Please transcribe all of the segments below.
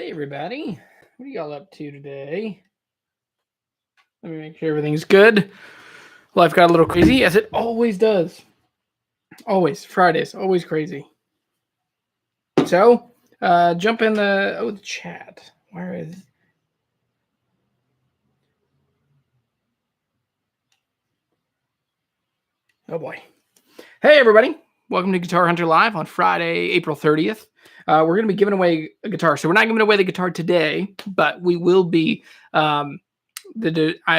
Hey everybody, what are y'all up to today? Let me make sure everything's good. Life got a little crazy, as it always does. Always, Fridays, always crazy. So, jump in the chat. Where is... Oh boy. Hey everybody, welcome to Guitar Hunter Live on Friday, April 30th. We're going to be giving away a guitar. So we're not giving away the guitar today, but we will be... I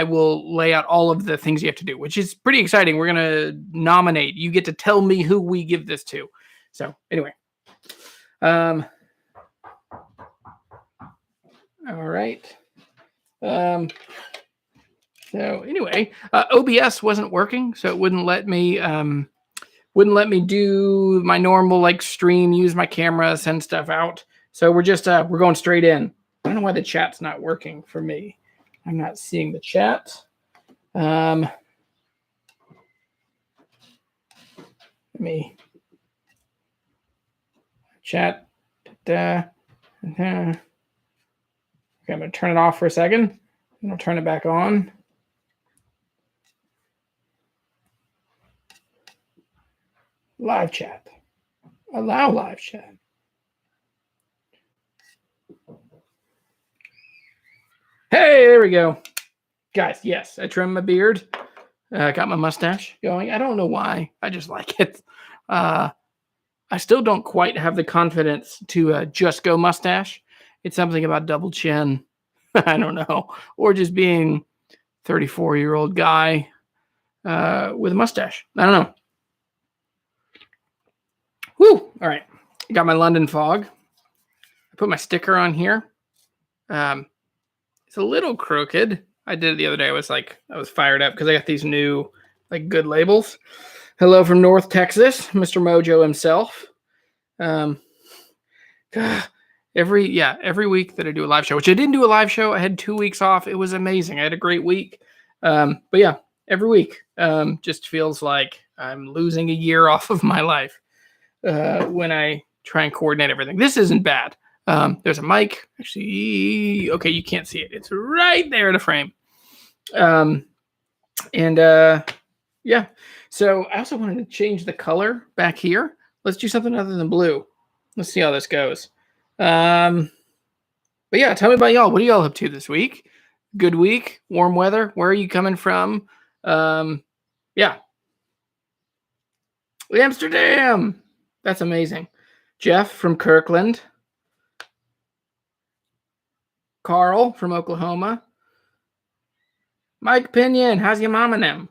will lay out all of the things you have to do, which is pretty exciting. We're going to nominate. You get to tell me who we give this to. So anyway. All right. So anyway, OBS wasn't working, so it wouldn't let me do my normal like stream, use my camera, send stuff out. So we're just we're going straight in. I don't know why the chat's not working for me. I'm not seeing the chat. Let me chat. Okay, I'm going to turn it off for a second, and I'll turn it back on. Live chat. Allow live chat. Hey, there we go. Guys, yes, I trimmed my beard. Got my mustache going. I don't know why. I just like it. I still don't quite have the confidence to just go mustache. It's something about double chin. I don't know. Or just being 34-year-old guy with a mustache. I don't know. Woo! All right. I got my London Fog. I put my sticker on here. It's a little crooked. I did it the other day. I was fired up because I got these new, like, good labels. Hello from North Texas, Mr. Mojo himself. Every week that I do a live show, which I didn't do a live show. I had 2 weeks off. It was amazing. I had a great week. But yeah, every week just feels like I'm losing a year off of my life when I try and coordinate everything. This isn't bad. There's a mic. Actually, okay, you can't see it. It's right there in the frame. Yeah. So I also wanted to change the color back here. Let's do something other than blue. Let's see how this goes. But yeah, tell me about y'all. What are y'all up to this week? Good week, warm weather. Where are you coming from? Yeah. Amsterdam. That's amazing. Jeff from Kirkland. Carl from Oklahoma. Mike Pinion, how's your mom and them?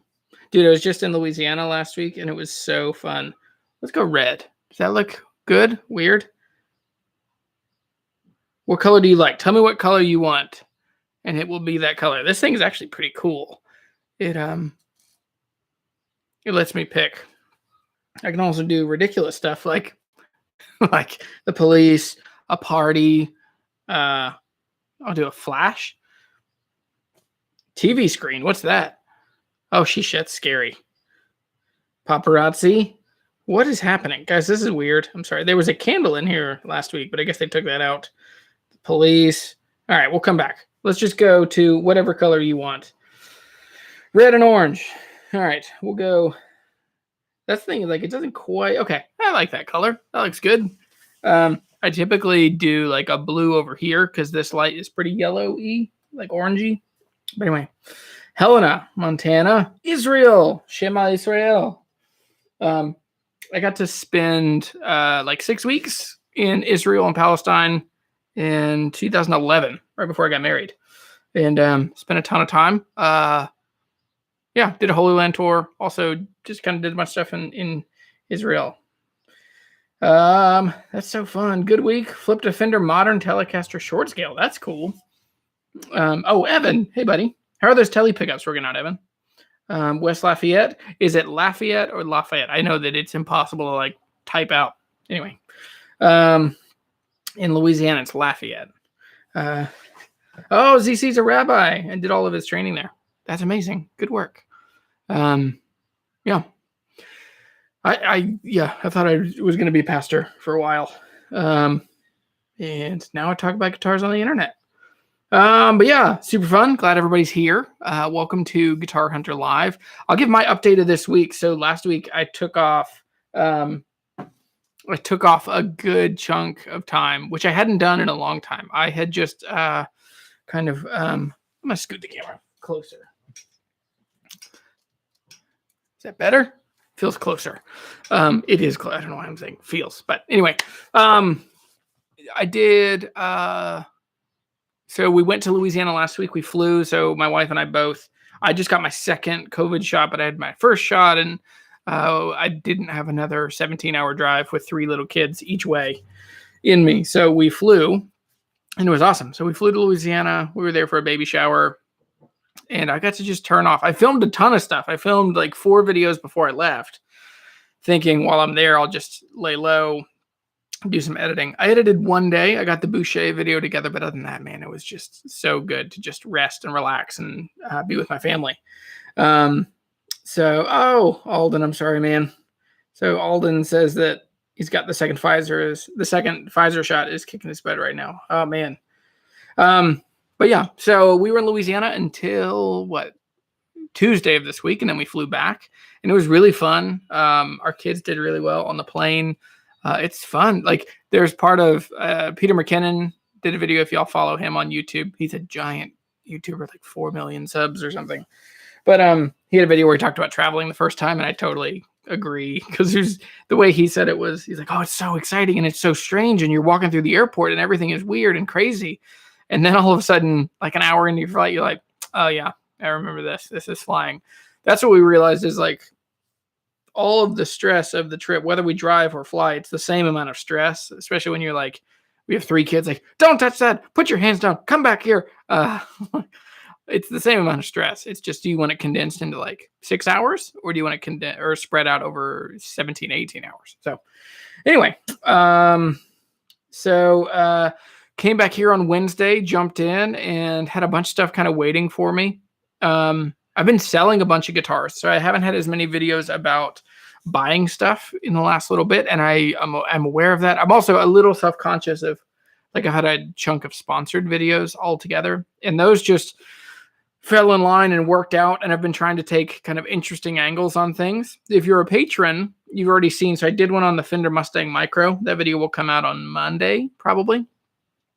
Dude, I was just in Louisiana last week, and it was so fun. Let's go red. Does that look good? Weird? What color do you like? Tell me what color you want, and it will be that color. This thing is actually pretty cool. It lets me pick. I can also do ridiculous stuff like the police, a party. I'll do a flash. TV screen. What's that? Oh, that's scary. Paparazzi. What is happening? Guys, this is weird. I'm sorry. There was a candle in here last week, but I guess they took that out. The police. All right, we'll come back. Let's just go to whatever color you want. Red and orange. All right, we'll go. That's the thing, like, it doesn't quite... Okay, I like that color. That looks good. I typically do like a blue over here because this light is pretty yellowy, like orangey. But anyway, Helena, Montana, Israel, Shema Israel. I got to spend like 6 weeks in Israel and Palestine in 2011, right before I got married, and spent a ton of time. Yeah, did a Holy Land tour. Also, just kind of did my stuff in Israel. That's so fun. Good week. Flipped a Fender Modern Telecaster short scale. That's cool. Oh, Evan. Hey, buddy. How are those tele pickups working out, Evan? West Lafayette. Is it Lafayette or Lafayette? I know that it's impossible to like type out. Anyway, in Louisiana, it's Lafayette. Oh, ZC's a rabbi and did all of his training there. That's amazing. Good work. Yeah. I thought I was going to be a pastor for a while. And now I talk about guitars on the internet. But yeah, super fun. Glad everybody's here. Welcome to Guitar Hunter Live. I'll give my update of this week. So last week I took off a good chunk of time, which I hadn't done in a long time. I had just I'm gonna scoot the camera closer. Is that better? Feels closer. It is close. I don't know why I'm saying feels, but anyway, I did. So we went to Louisiana last week. We flew. So my wife and I both. I just got my second COVID shot, but I had my first shot, and I didn't have another 17-hour drive with 3 little kids each way in me. So we flew, and it was awesome. So we flew to Louisiana. We were there for a baby shower, and I got to just turn off. I filmed a ton of stuff. I filmed like 4 videos before I left, thinking while I'm there, I'll just lay low, do some editing. I edited one day. I got the Boucher video together, but other than that, man, it was just so good to just rest and relax and be with my family. Alden, I'm sorry, man. So Alden says that he's got the second Pfizer shot is kicking his butt right now. Oh man. But yeah, so we were in Louisiana until Tuesday of this week, and then we flew back, and it was really fun. Our kids did really well on the plane. It's fun. Like there's part of Peter McKinnon did a video. If y'all follow him on YouTube, he's a giant YouTuber, like 4 million subs or something. But he had a video where he talked about traveling the first time, and I totally agree, because the way he said it was, he's like, oh, it's so exciting and it's so strange, and you're walking through the airport and everything is weird and crazy, and then all of a sudden, like an hour into your flight, you're like, oh yeah, I remember this. This is flying. That's what we realized is like all of the stress of the trip, whether we drive or fly, it's the same amount of stress, especially when you're like, we have 3 kids, like, don't touch that, put your hands down, come back here. It's the same amount of stress. It's just, do you want it condensed into like 6 hours, or do you want it condensed or spread out over 17, 18 hours? So anyway, came back here on Wednesday, jumped in and had a bunch of stuff kind of waiting for me. I've been selling a bunch of guitars, so I haven't had as many videos about buying stuff in the last little bit, and I'm aware of that. I'm also a little self-conscious of, like, I had a chunk of sponsored videos altogether, and those just fell in line and worked out, and I've been trying to take kind of interesting angles on things. If you're a patron, you've already seen, so I did one on the Fender Mustang Micro. That video will come out on Monday, probably.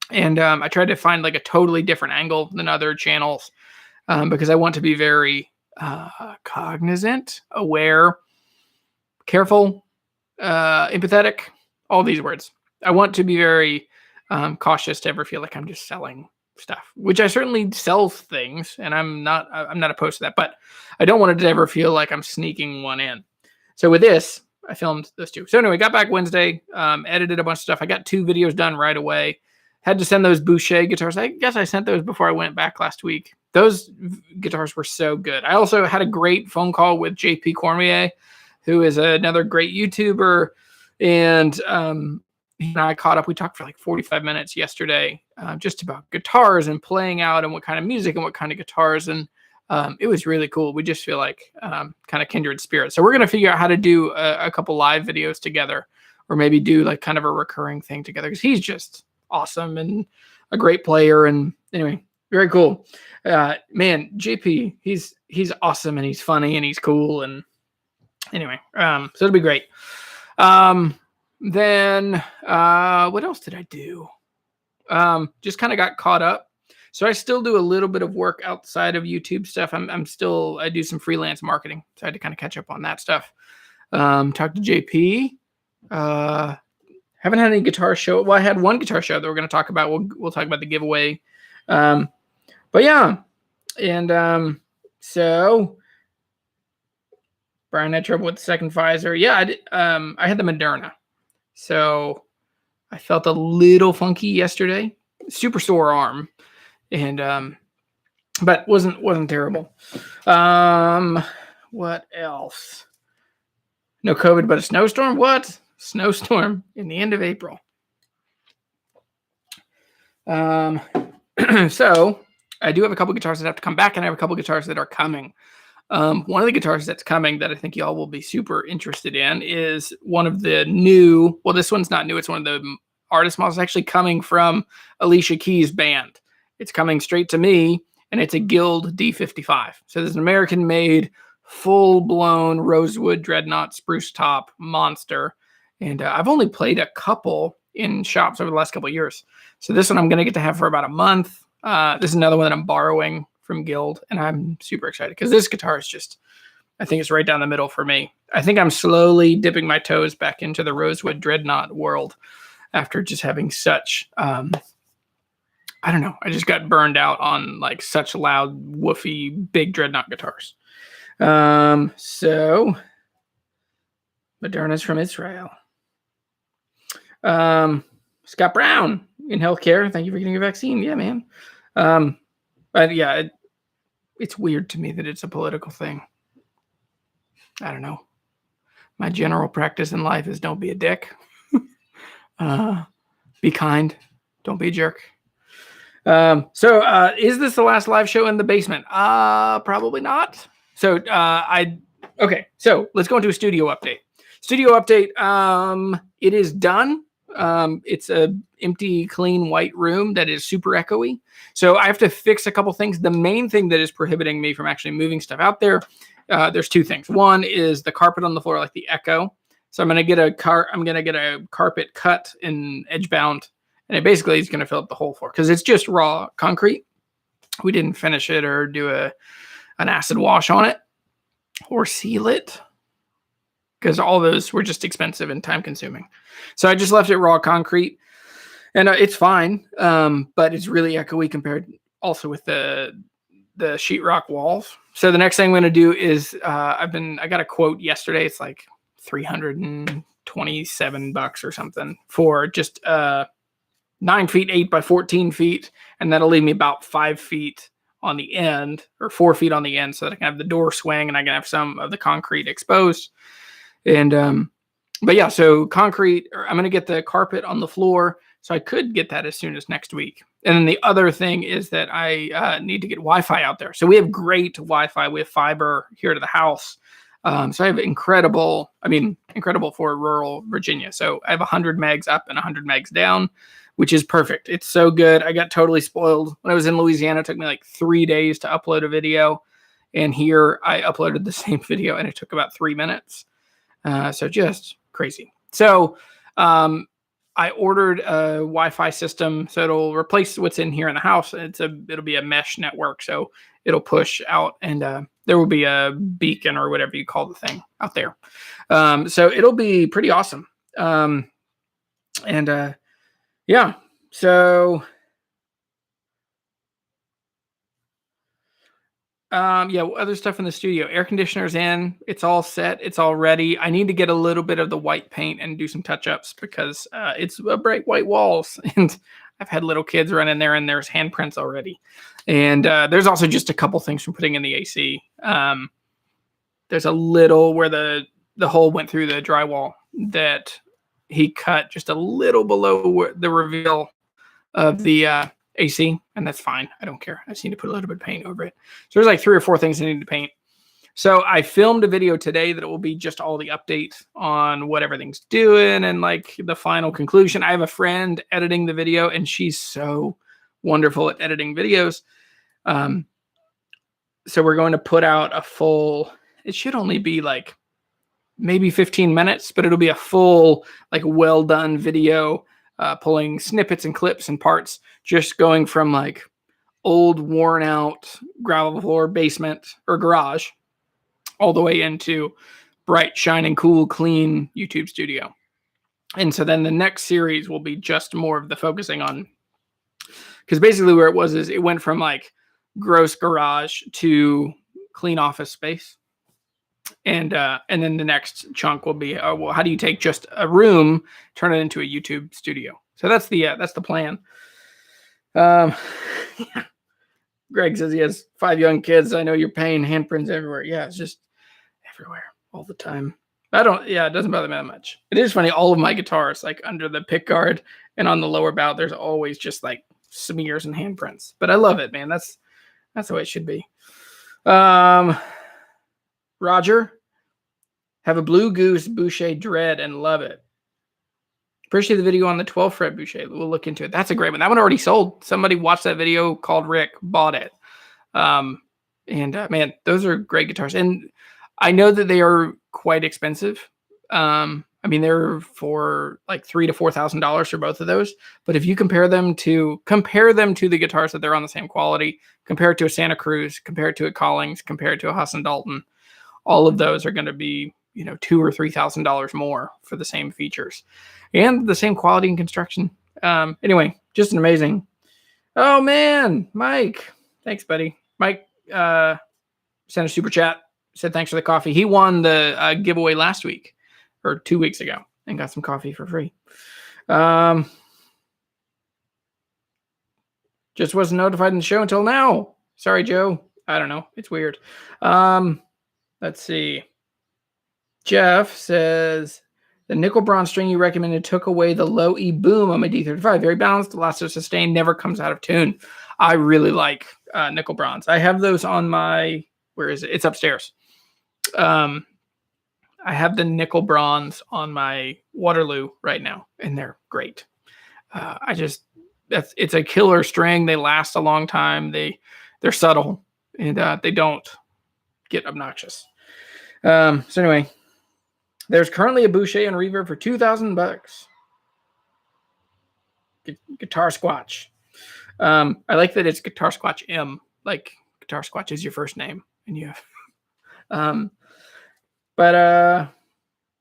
And I tried to find like a totally different angle than other channels, because I want to be very cognizant, aware, careful, empathetic, all these words. I want to be very cautious to ever feel like I'm just selling stuff, which I certainly sell things, and I'm not opposed to that, but I don't want it to ever feel like I'm sneaking one in. So with this, I filmed those 2. So anyway, got back Wednesday, edited a bunch of stuff. I got 2 videos done right away. Had to send those Boucher guitars. I guess I sent those before I went back last week. Those guitars were so good. I also had a great phone call with JP Cormier, who is another great YouTuber. And he and I caught up. We talked for like 45 minutes yesterday, just about guitars and playing out and what kind of music and what kind of guitars. And it was really cool. We just feel like kind of kindred spirits. So we're going to figure out how to do a couple live videos together, or maybe do like kind of a recurring thing together, because he's just awesome and a great player. And anyway, very cool. Man, JP, he's awesome, and he's funny, and he's cool. And anyway, so it'll be great. Then what else did I do? Just kind of got caught up. So I still do a little bit of work outside of YouTube stuff. I do some freelance marketing. So I had to kind of catch up on that stuff. Talk to JP. Haven't had any guitar show. Well, I had one guitar show that we're going to talk about. We'll talk about the giveaway. But yeah. And so Brian had trouble with the second Pfizer. Yeah, I had the Moderna. So I felt a little funky yesterday. Super sore arm. And but wasn't terrible. What else? No COVID, but a snowstorm? What? Snowstorm in the end of April. So I do have a couple guitars that have to come back, and I have a couple guitars that are coming. One of the guitars that's coming that I think y'all will be super interested in is one of the new, well, this one's not new. It's one of the artist model. It's actually coming from Alicia Keys' band. It's coming straight to me, and it's a Guild D55. So there's an American-made, full-blown rosewood dreadnought spruce top monster. And I've only played a couple in shops over the last couple of years. So this one I'm going to get to have for about a month. This is another one that I'm borrowing from Guild, and I'm super excited because this guitar is just, I think it's right down the middle for me. I think I'm slowly dipping my toes back into the rosewood dreadnought world after just having such, I don't know, I just got burned out on like such loud, woofy, big dreadnought guitars. So Moderna's from Israel. Scott Brown in healthcare. Thank you for getting your vaccine. Yeah, man. But yeah, it's weird to me that it's a political thing. I don't know. My general practice in life is don't be a dick. Be kind. Don't be a jerk. So is this the last live show in the basement? Probably not. So okay, so let's go into a studio update. Studio update, it is done. It's a empty, clean, white room that is super echoey. So I have to fix a couple things. The main thing that is prohibiting me from actually moving stuff out there, there's two things. One is the carpet on the floor, like the echo. So I'm gonna get a carpet cut in edge bound, and it basically is gonna fill up the whole floor because it's just raw concrete. We didn't finish it or do an acid wash on it or seal it, because all those were just expensive and time consuming. So I just left it raw concrete, and it's fine, but it's really echoey compared also with the sheetrock walls. So the next thing I'm going to do is I got a quote yesterday. It's like $327 or something for just 9 feet, 8 by 14 feet. And that'll leave me about 5 feet on the end, or 4 feet on the end, so that I can have the door swing and I can have some of the concrete exposed. And, but yeah, so concrete, I'm going to get the carpet on the floor. So I could get that as soon as next week. And then the other thing is that I need to get Wi-Fi out there. So we have great Wi-Fi. We have fiber here to the house. So I have incredible for rural Virginia. So I have 100 megs up and 100 megs down, which is perfect. It's so good. I got totally spoiled. When I was in Louisiana, it took me like 3 days to upload a video. And here I uploaded the same video and it took about 3 minutes. So just crazy. So I ordered a Wi-Fi system, so it'll replace what's in here in the house. It'll be a mesh network, so it'll push out, and there will be a beacon or whatever you call the thing out there. So it'll be pretty awesome. Yeah. So yeah, other stuff in the studio. Air conditioner's in. It's all set. It's all ready. I need to get a little bit of the white paint and do some touch-ups because it's bright white walls. And I've had little kids run in there and there's handprints already. And there's also just a couple things from putting in the AC. There's a little where the hole went through the drywall that he cut just a little below the reveal of the AC, and that's fine. I don't care. I just need to put a little bit of paint over it. So there's like 3 or 4 things I need to paint. So I filmed a video today that it will be just all the updates on what everything's doing and like the final conclusion. I have a friend editing the video, and she's so wonderful at editing videos. So we're going to put out a full, it should only be like maybe 15 minutes, but it'll be a full, like well done video, pulling snippets and clips and parts, just going from like old worn out gravel floor basement or garage all the way into bright, shining, cool, clean YouTube studio. And so then the next series will be just more of the focusing on, because basically where it was is it went from like gross garage to clean office space. And then the next chunk will be, well, how do you take just a room, turn it into a YouTube studio? So that's the plan. Yeah. Greg says he has 5 young kids. I know you're paying handprints everywhere. Yeah, it's just everywhere all the time. It doesn't bother me that much. It is funny. All of my guitars, like under the pick guard and on the lower bout, there's always just like smears and handprints. But I love it, man. That's the way it should be. Roger, have a Blue Goose Boucher Dread and love it. Appreciate the video on the 12 fret Boucher. We'll look into it. That's a great one. That one already sold. Somebody watched that video, called Rick, bought it. Man, those are great guitars. And I know that they are quite expensive. I mean, they're for like $3,000 to $4,000 for both of those. But if you compare them to the guitars that they're on the same quality, compare it to a Santa Cruz, compare it to a Collings, compare it to a Husson Dalton, all of those are going to be, $2,000 or $3,000 more for the same features and the same quality and construction. Anyway, just an amazing. Oh man, Mike, thanks, buddy. Mike sent a super chat. Said thanks for the coffee. He won the giveaway last week or 2 weeks ago and got some coffee for free. Just wasn't notified in the show until now. Sorry, Joe. I don't know. It's weird. Let's see. Jeff says, the nickel bronze string you recommended took away the low E boom on my D35. Very balanced, lots of sustain, never comes out of tune. I really like nickel bronze. I have those on my, where is it? It's upstairs. I have the nickel bronze on my Waterloo right now, and they're great. It's a killer string. They last a long time. They're subtle, and they don't get obnoxious. So anyway, there's currently a Boucher and reverb for $2,000. Guitar Squatch. I like that it's Guitar Squatch M. Like Guitar Squatch is your first name, and you have.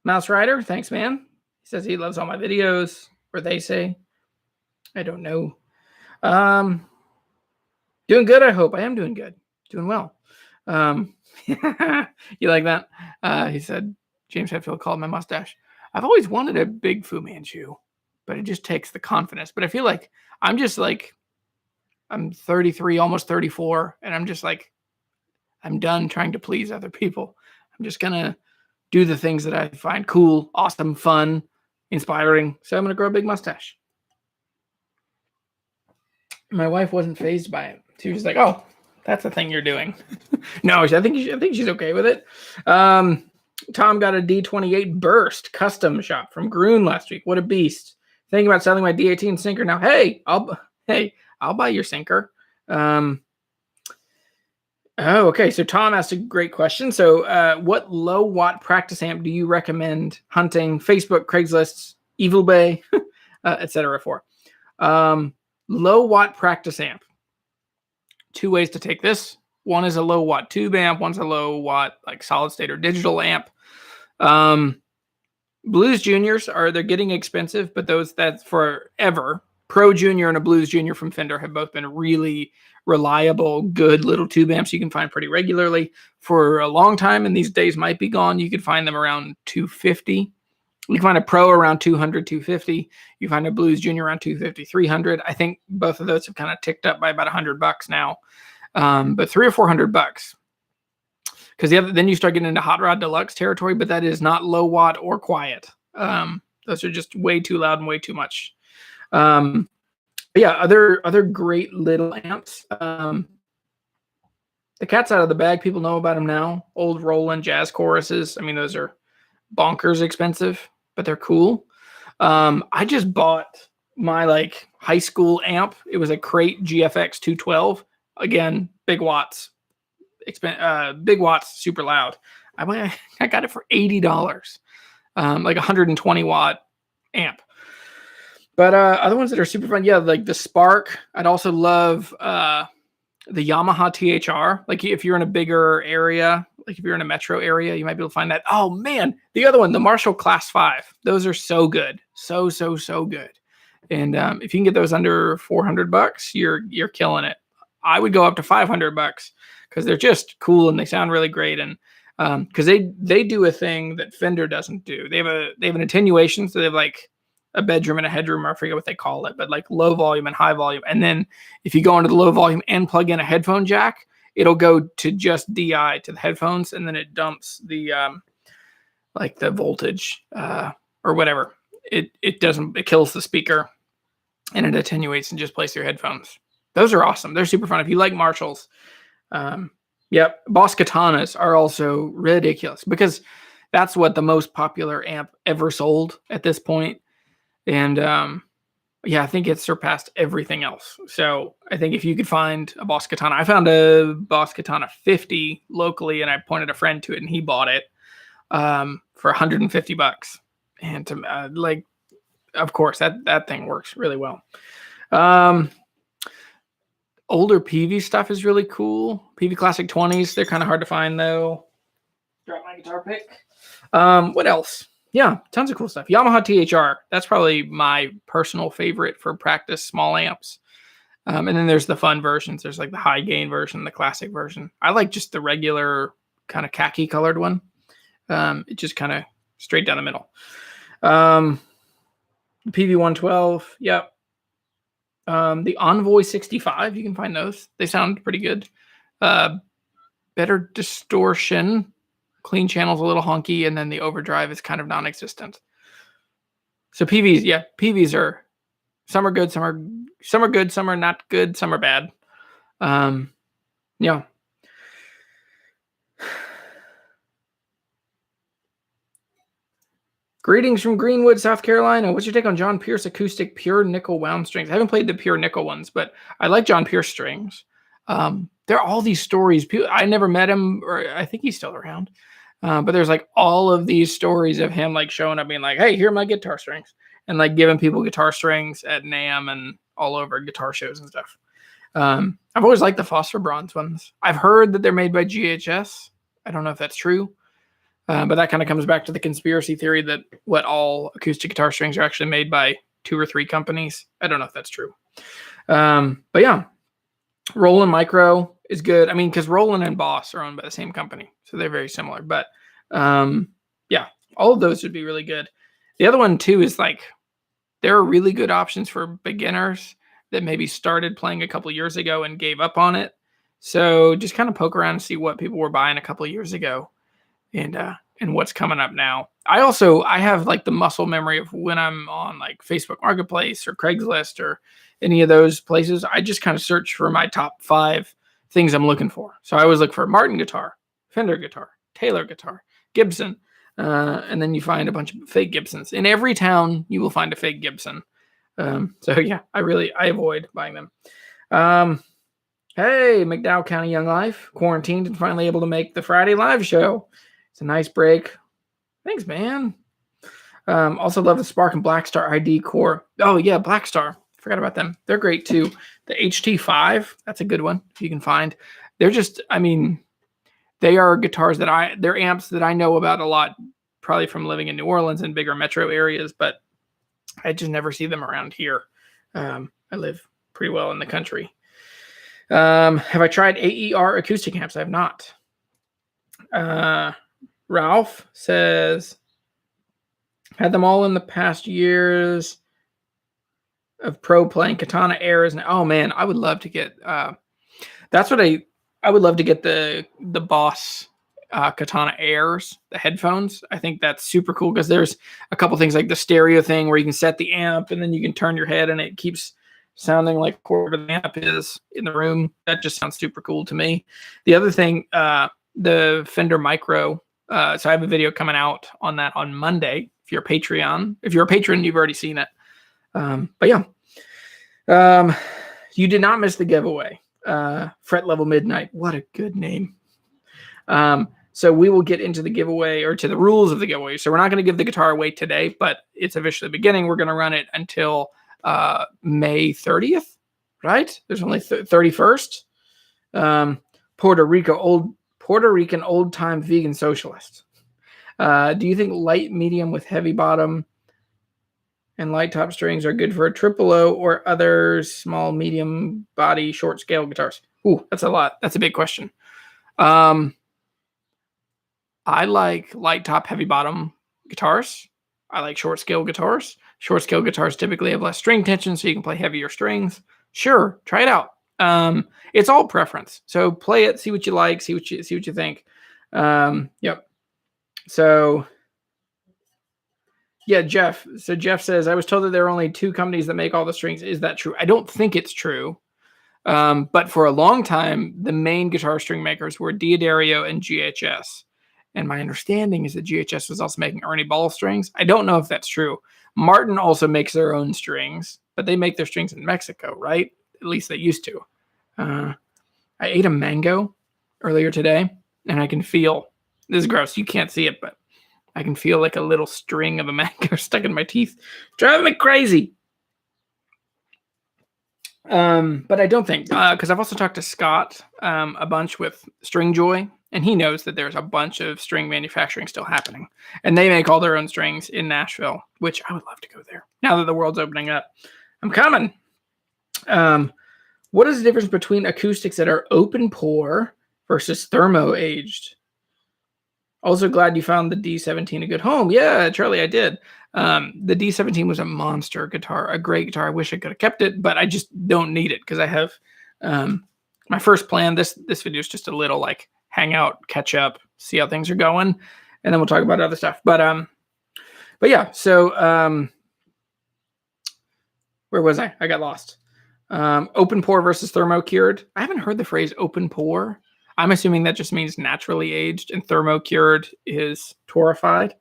Mouse Rider, thanks, man. He says he loves all my videos, or they say. I don't know. Doing good, I hope. I am doing good. Doing well. You like that? He said, James Hetfield called my mustache. I've always wanted a big Fu Manchu, but it just takes the confidence. But I feel like I'm 33, almost 34, and I'm just like, I'm done trying to please other people. I'm just going to do the things that I find cool, awesome, fun, inspiring. So I'm going to grow a big mustache. My wife wasn't fazed by it. She was like, oh, that's the thing you're doing. No, I think she's okay with it. Tom got a D28 Burst custom shop from Groon last week. What a beast. Thinking about selling my D18 sinker now. Hey, I'll buy your sinker. Okay. So Tom asked a great question. So what low watt practice amp do you recommend hunting, Facebook, Craigslist, Evil Bay, etc. for? Low watt practice amp. Two ways to take this. One is a low watt tube amp. One's a low watt like solid state or digital amp. Blues Juniors they're getting expensive, but that's forever. Pro Junior and a Blues Junior from Fender have both been really reliable, good little tube amps you can find pretty regularly for a long time. And these days might be gone. You could find them around $250. You can find a Pro around $200, $250. You find a Blues Junior around $250, $300. I think both of those have kind of ticked up by about $100 now. But $300 or $400. Because then you start getting into Hot Rod Deluxe territory, but that is not low watt or quiet. Those are just way too loud and way too much. But yeah, other great little amps. The cat's out of the bag. People know about them now. Old Roland jazz choruses. I mean, those are bonkers expensive, but they're cool. I just bought my high school amp. It was a Crate GFX 212. Again, big watts, big watts, super loud. I got it for $80, like 120 watt amp. But other ones that are super fun, yeah, like the Spark. I'd also love the Yamaha THR. Like if you're in a bigger area, like if you're in a metro area, you might be able to find that. Oh man, the other one, the Marshall Class 5. Those are so good, so good. And if you can get those under $400, you're killing it. I would go up to $500 because they're just cool and they sound really great. And because they do a thing that Fender doesn't do. They have an attenuation, so they have like a bedroom and a headroom, or I forget what they call it, but like low volume and high volume. And then if you go into the low volume and plug in a headphone jack, it'll go to just DI to the headphones, and then it dumps the like the voltage or whatever. It kills the speaker and it attenuates and just plays your headphones. Those are awesome. They're super fun. If you like Marshalls, yep. Boss Katanas are also ridiculous because that's what the most popular amp ever sold at this point. And yeah, I think it's surpassed everything else. So I think if you could find a Boss Katana, I found a Boss Katana 50 locally, and I pointed a friend to it, and he bought it for $150. And to, like, of course, that thing works really well. Older PV stuff is really cool. PV Classic 20s, they're kind of hard to find though. Drop my guitar pick. What else? Yeah, tons of cool stuff. Yamaha THR, that's probably my personal favorite for practice small amps. And then there's the fun versions. There's like the high gain version, the classic version. I like just the regular kind of khaki colored one. It just kind of straight down the middle. The PV112, yep. The Envoy 65, you can find those. They sound pretty good. Better distortion. Clean channel's a little honky, and then the overdrive is kind of non-existent. So PVs, yeah, PVs are, some are good, some are good, some are not good, some are bad. Yeah. Greetings from Greenwood, South Carolina. What's your take on John Pierce acoustic pure nickel wound strings? I haven't played the pure nickel ones, but I like John Pierce strings. There are all these stories. I never met him, or I think he's still around. But there's like all of these stories of him like showing up being like, hey, here are my guitar strings. And like giving people guitar strings at NAMM and all over guitar shows and stuff. I've always liked the phosphor bronze ones. I've heard that they're made by GHS. I don't know if that's true. But that kind of comes back to the conspiracy theory that all acoustic guitar strings are actually made by 2 or 3 companies. I don't know if that's true. But yeah, Roland Micro is good. I mean, because Roland and Boss are owned by the same company, so they're very similar. But yeah, all of those would be really good. The other one too is like there are really good options for beginners that maybe started playing a couple years ago and gave up on it. So just kind of poke around and see what people were buying a couple of years ago and what's coming up now. I have like the muscle memory of when I'm on like Facebook Marketplace or Craigslist or any of those places. I just kind of search for my top 5 things I'm looking for. So I always look for Martin guitar, Fender guitar, Taylor guitar, Gibson, and then you find a bunch of fake Gibsons. In every town, you will find a fake Gibson. So yeah, I avoid buying them. Hey, McDowell County Young Life, quarantined and finally able to make the Friday live show. It's a nice break. Thanks, man. Also love the Spark and Blackstar ID core. Oh yeah, Blackstar. Forgot about them. They're great too. The HT5, that's a good one if you can find. They're just, I mean, they are guitars they're amps that I know about a lot, probably from living in New Orleans and bigger metro areas, but I just never see them around here. I live pretty well in the country. Have I tried AER acoustic amps? I have not. Ralph says, had them all in the past years of pro playing Katana Airs. And oh man, I would love to get, that's what I would love to get the Boss Katana Airs, the headphones. I think that's super cool because there's a couple things like the stereo thing where you can set the amp and then you can turn your head and it keeps sounding like wherever the amp is in the room. That just sounds super cool to me. The other thing, the Fender Micro. So I have a video coming out on that on Monday. If you're a Patreon, if you're a patron, you've already seen it. But yeah, you did not miss the giveaway. Fret Level Midnight. What a good name. So we will get into the giveaway or to the rules of the giveaway. So we're not going to give the guitar away today, but it's officially beginning. We're going to run it until May 30th, right? There's only 31st. Puerto Rican old-time vegan socialist. Do you think light, medium with heavy bottom and light top strings are good for a triple O or other small, medium body, short scale guitars? Ooh, that's a lot. That's a big question. I like light top, heavy bottom guitars. I like short scale guitars. Short scale guitars typically have less string tension, so you can play heavier strings. Sure, try it out. It's all preference. So play it, see what you like, see what you think. Yep. So yeah, Jeff. So Jeff says, I was told that there are only 2 companies that make all the strings. Is that true? I don't think it's true. But for a long time, the main guitar string makers were D'Addario and GHS. And my understanding is that GHS was also making Ernie Ball strings. I don't know if that's true. Martin also makes their own strings, but they make their strings in Mexico, right? At least they used to. I ate a mango earlier today, and I can feel, this is gross, you can't see it, but I can feel like a little string of a mango stuck in my teeth. Driving me crazy. But I don't think, because I've also talked to Scott a bunch with String Joy, and he knows that there's a bunch of string manufacturing still happening. And they make all their own strings in Nashville, which I would love to go there. Now that the world's opening up, I'm coming. What is the difference between acoustics that are open pore versus thermo aged? Also glad you found the D17 a good home. Yeah, Charlie, I did. The D17 was a monster guitar, a great guitar. I wish I could have kept it, but I just don't need it because I have my first plan. This video is just a little like hang out, catch up, see how things are going, and then we'll talk about other stuff. But yeah, so where was I? I got lost. Open pore versus thermo cured. I haven't heard the phrase open pore. I'm assuming that just means naturally aged, and thermo cured is torrefied.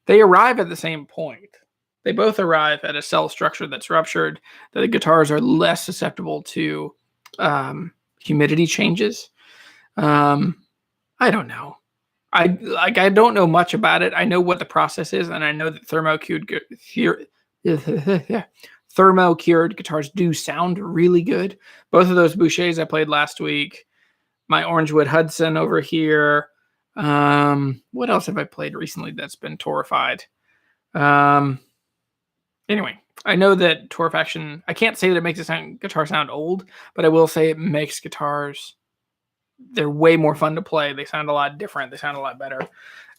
They arrive at the same point. They both arrive at a cell structure that's ruptured. The guitars are less susceptible to humidity changes. I don't know. I don't know much about it. I know what the process is, and I know that thermo cured guitars do sound really good. Both of those Bouchers I played last week. My Orangewood Hudson over here. What else have I played recently that's been torrefied? Anyway, I know that torrefaction, I can't say that it makes a guitar sound old, but I will say it makes guitars, they're way more fun to play. They sound a lot different. They sound a lot better.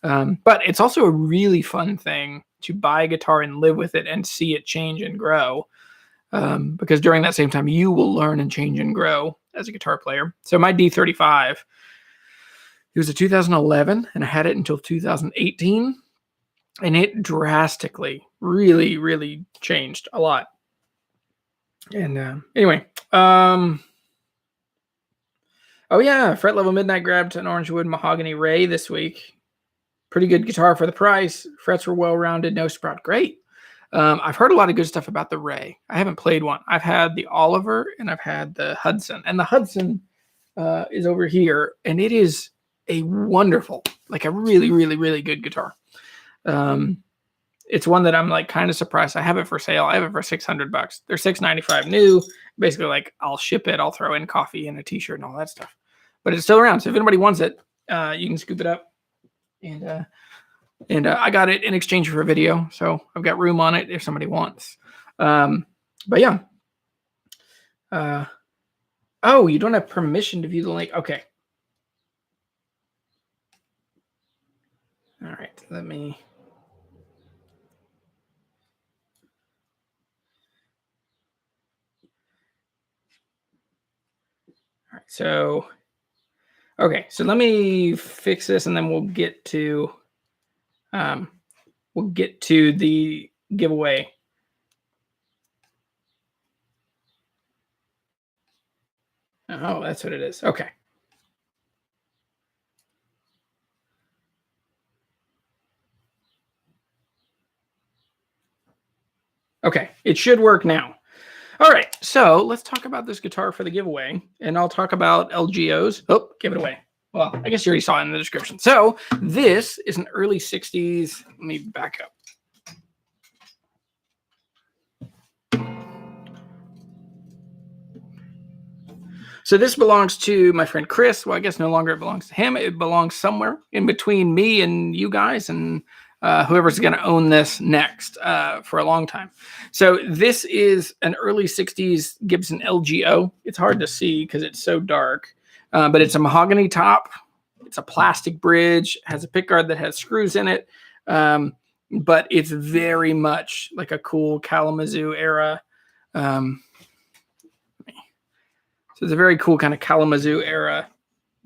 But it's also a really fun thing to buy a guitar and live with it and see it change and grow. Because during that same time, you will learn and change and grow as a guitar player. So my D35, it was a 2011, and I had it until 2018, and it drastically, really, really changed a lot. And anyway, oh yeah, Fret Level Midnight grabbed an Orangewood Mahogany Ray this week. Pretty good guitar for the price. Frets were well-rounded, no sprout. Great. I've heard a lot of good stuff about the Ray. I haven't played one. I've had the Oliver and I've had the Hudson. And the Hudson is over here, and it is a wonderful, like a really, really, really good guitar. It's one that I'm like kind of surprised. I have it for sale. I have it for $600. They're $695 new. Basically, like I'll ship it. I'll throw in coffee and a t-shirt and all that stuff. But it's still around. So if anybody wants it, you can scoop it up. And I got it in exchange for a video, so I've got room on it if somebody wants. But yeah. Oh, you don't have permission to view the link. Okay. All right, let me. All right, so. Okay, so let me fix this, and then we'll get to the giveaway. Oh, that's what it is. Okay. Okay, it should work now. All right, so let's talk about this guitar for the giveaway, and I'll talk about LGOs. Oh, give it away. Well, I guess you already saw it in the description. So this is an early 60s. Let me back up. So this belongs to my friend Chris. Well, I guess no longer it belongs to him. It belongs somewhere in between me and you guys and whoever's going to own this next for a long time. So this is an early 60s Gibson LGO. It's hard to see because it's so dark, but it's a mahogany top. It's a plastic bridge, has a pickguard that has screws in it, but it's very much like a cool Kalamazoo era. So it's a very cool kind of Kalamazoo era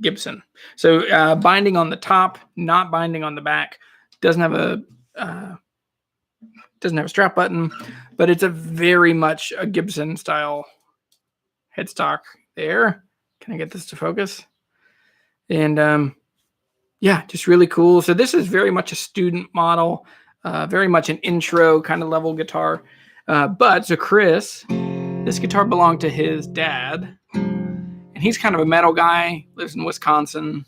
Gibson. So binding on the top, not binding on the back. Doesn't have a strap button, but it's a very much a Gibson style headstock there. Can I get this to focus? And yeah, just really cool. So this is very much a student model, very much an intro kind of level guitar. But so Chris, this guitar belonged to his dad, and he's kind of a metal guy, lives in Wisconsin.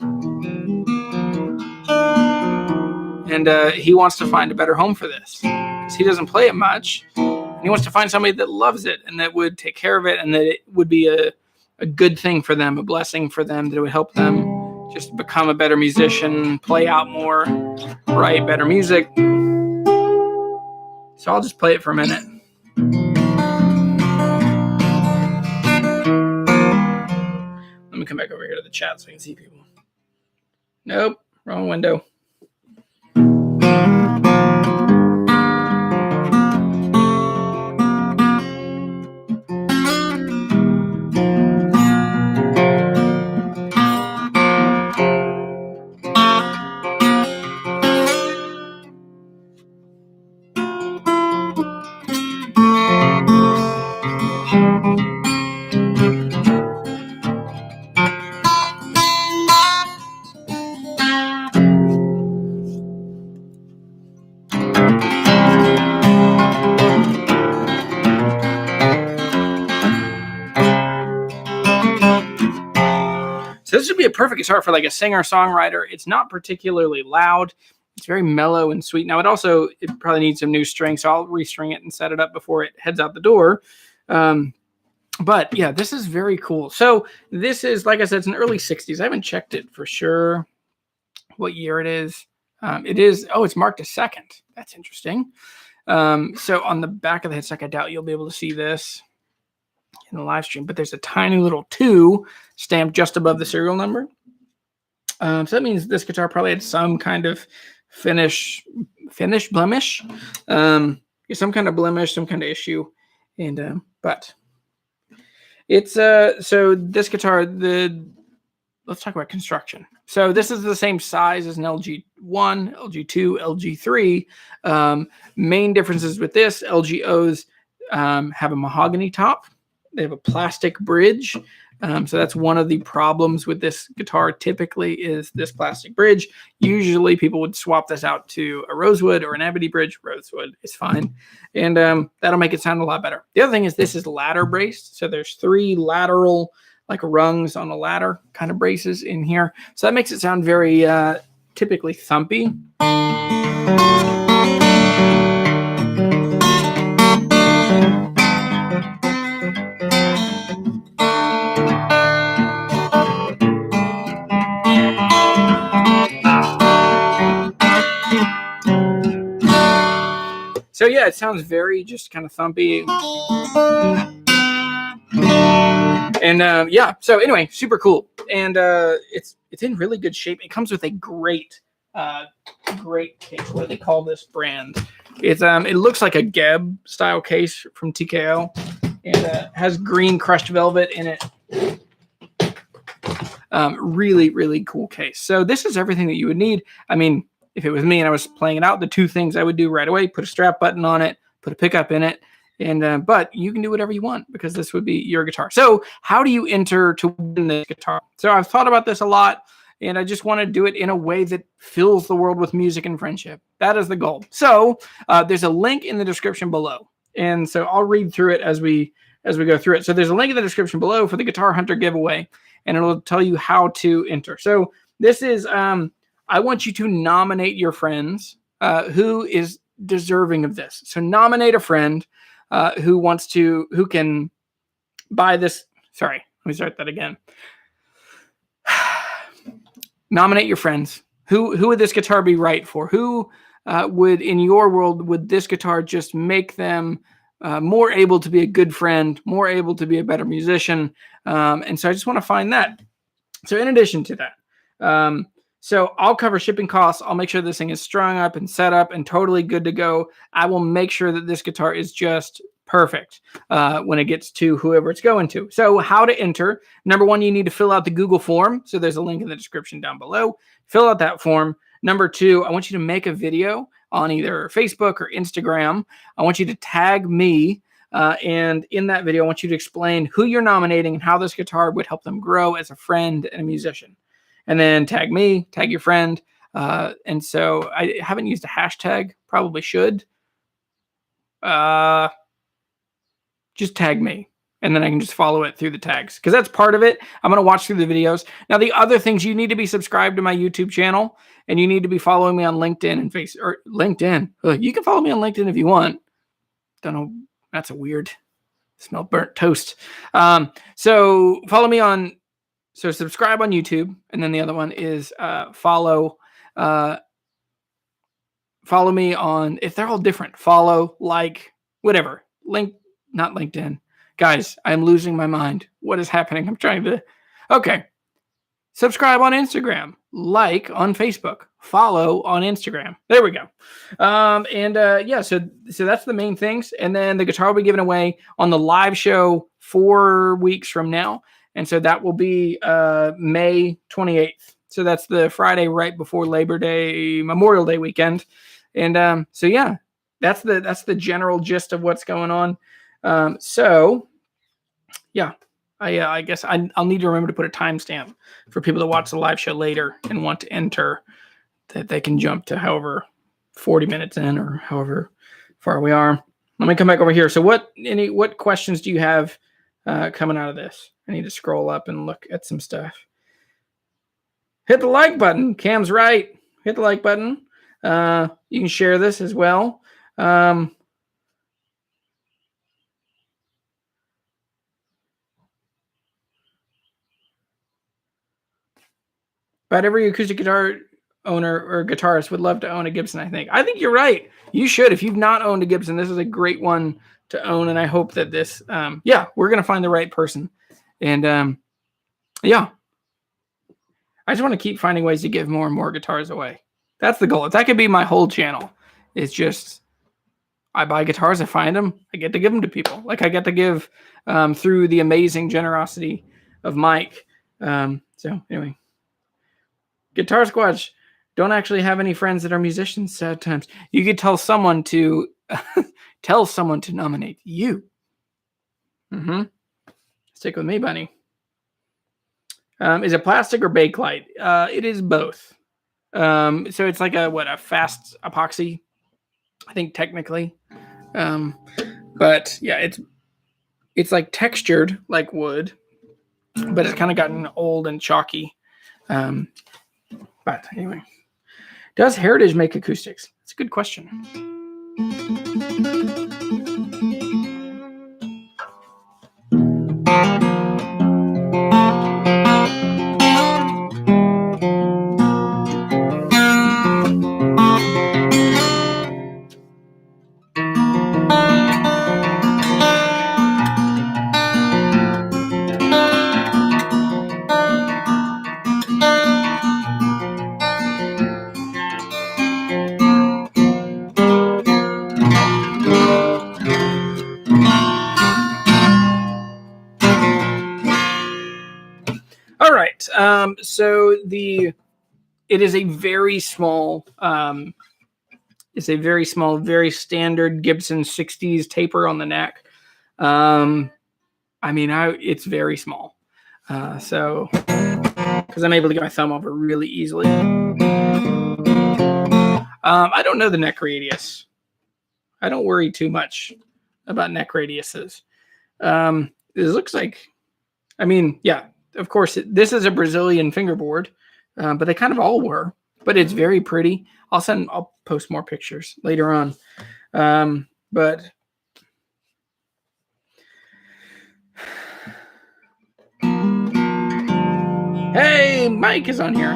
And he wants to find a better home for this because he doesn't play it much. And he wants to find somebody that loves it and that would take care of it and that it would be a good thing for them, a blessing for them, that would help them just become a better musician, play out more, write better music. So I'll just play it for a minute. Let me come back over here to the chat so I can see people. Nope, wrong window. So this would be a perfect guitar for like a singer-songwriter. It's not particularly loud. It's very mellow and sweet. Now it probably needs some new strings, so I'll restring it and set it up before it heads out the door. But yeah, this is very cool. So this is, like I said, it's an early 60s. I haven't checked it for sure what year it is. It's marked a second. That's interesting. So on the back of the headstock, I doubt you'll be able to see this in the live stream, but there's a tiny little 2 stamped just above the serial number. So that means this guitar probably had some kind of finish blemish, some kind of blemish, some kind of issue. And but it's so this guitar, let's talk about construction. So this is the same size as an LG1, LG2, LG3. Main differences with this: LGOs have a mahogany top. They have a plastic bridge. So that's one of the problems with this guitar typically is this plastic bridge. Usually people would swap this out to a rosewood or an ebony bridge. Rosewood is fine. And that'll make it sound a lot better. The other thing is this is ladder braced. So there's 3 lateral like rungs on a ladder kind of braces in here. So that makes it sound very typically thumpy. So yeah, it sounds very just kind of thumpy. And yeah, so anyway, super cool. And it's in really good shape. It comes with a great case. What do they call this brand? It looks like a Geb style case from TKO, and has green crushed velvet in it. Really, really cool case. So this is everything that you would need. I mean, if it was me and I was playing it out, the 2 things I would do right away: put a strap button on it, put a pickup in it. And but you can do whatever you want because this would be your guitar. So how do you enter to win this guitar? So I've thought about this a lot, and I just want to do it in a way that fills the world with music and friendship. That is the goal. So there's a link in the description below, and so I'll read through it as we go through it. So there's a link in the description below for the Guitar Hunter giveaway, and it'll tell you how to enter. So this is I want you to nominate your friends who is deserving of this. So nominate a friend who can buy this. Sorry, let me start that again. Nominate your friends. Who would this guitar be right for? Who would, in your world, would this guitar just make them more able to be a good friend, more able to be a better musician? And so I just want to find that. So in addition to that, so I'll cover shipping costs. I'll make sure this thing is strung up and set up and totally good to go. I will make sure that this guitar is just perfect when it gets to whoever it's going to. So how to enter. Number 1, you need to fill out the Google form. So there's a link in the description down below. Fill out that form. Number 2, I want you to make a video on either Facebook or Instagram. I want you to tag me. And in that video, I want you to explain who you're nominating and how this guitar would help them grow as a friend and a musician. and then tag me, tag your friend. And so I haven't used a hashtag, probably should. Just tag me, and then I can just follow it through the tags, because that's part of it. I'm going to watch through the videos. Now, the other things, you need to be subscribed to my YouTube channel, and you need to be following me on LinkedIn and LinkedIn. You can follow me on LinkedIn if you want. Don't know. That's a weird smell, burnt toast. So follow me on, so subscribe on YouTube. And then the other one is follow me on, if they're all different, follow, like, whatever. Not LinkedIn. Guys, I'm losing my mind. What is happening? I'm trying to, okay. Subscribe on Instagram, like on Facebook, follow on Instagram. There we go. Yeah, so that's the main things. And then the guitar will be given away on the live show 4 weeks from now. And so that will be May 28th. So that's the Friday right before Labor Day, Memorial Day weekend. And so yeah, that's the general gist of what's going on. So yeah. I guess I'll need to remember to put a timestamp for people to watch the live show later and want to enter, that they can jump to however 40 minutes in or however far we are. Let me come back over here. So what questions do you have coming out of this? I need to scroll up and look at some stuff. Hit the like button. Cam's right. Hit the like button. You can share this as well. But every acoustic guitar owner or guitarist would love to own a Gibson, I think. I think you're right. You should. If you've not owned a Gibson, this is a great one to own. And I hope that this, yeah, we're going to find the right person. And yeah, I just want to keep finding ways to give more and more guitars away. That's the goal. If that could be my whole channel, it's just, I buy guitars, I find them, I get to give them to people. Like I get to give through the amazing generosity of Mike. So anyway. Guitar Squatch don't actually have any friends that are musicians. Sad times. You could tell someone to nominate you. Stick with me, bunny. Is it plastic or Bakelite? It is both. So it's like a fast epoxy, I think technically. But yeah, it's like textured like wood, but it's kind of gotten old and chalky. But anyway, does Heritage make acoustics? That's a good question. So it is a very small, very standard Gibson 60s taper on the neck. It's very small. So, because I'm able to get my thumb over really easily. I don't know the neck radius. I don't worry too much about neck radiuses. It looks like, yeah. Of course, this is a Brazilian fingerboard, but they kind of all were. But it's very pretty. I'll post more pictures later on. But hey, Mike is on here.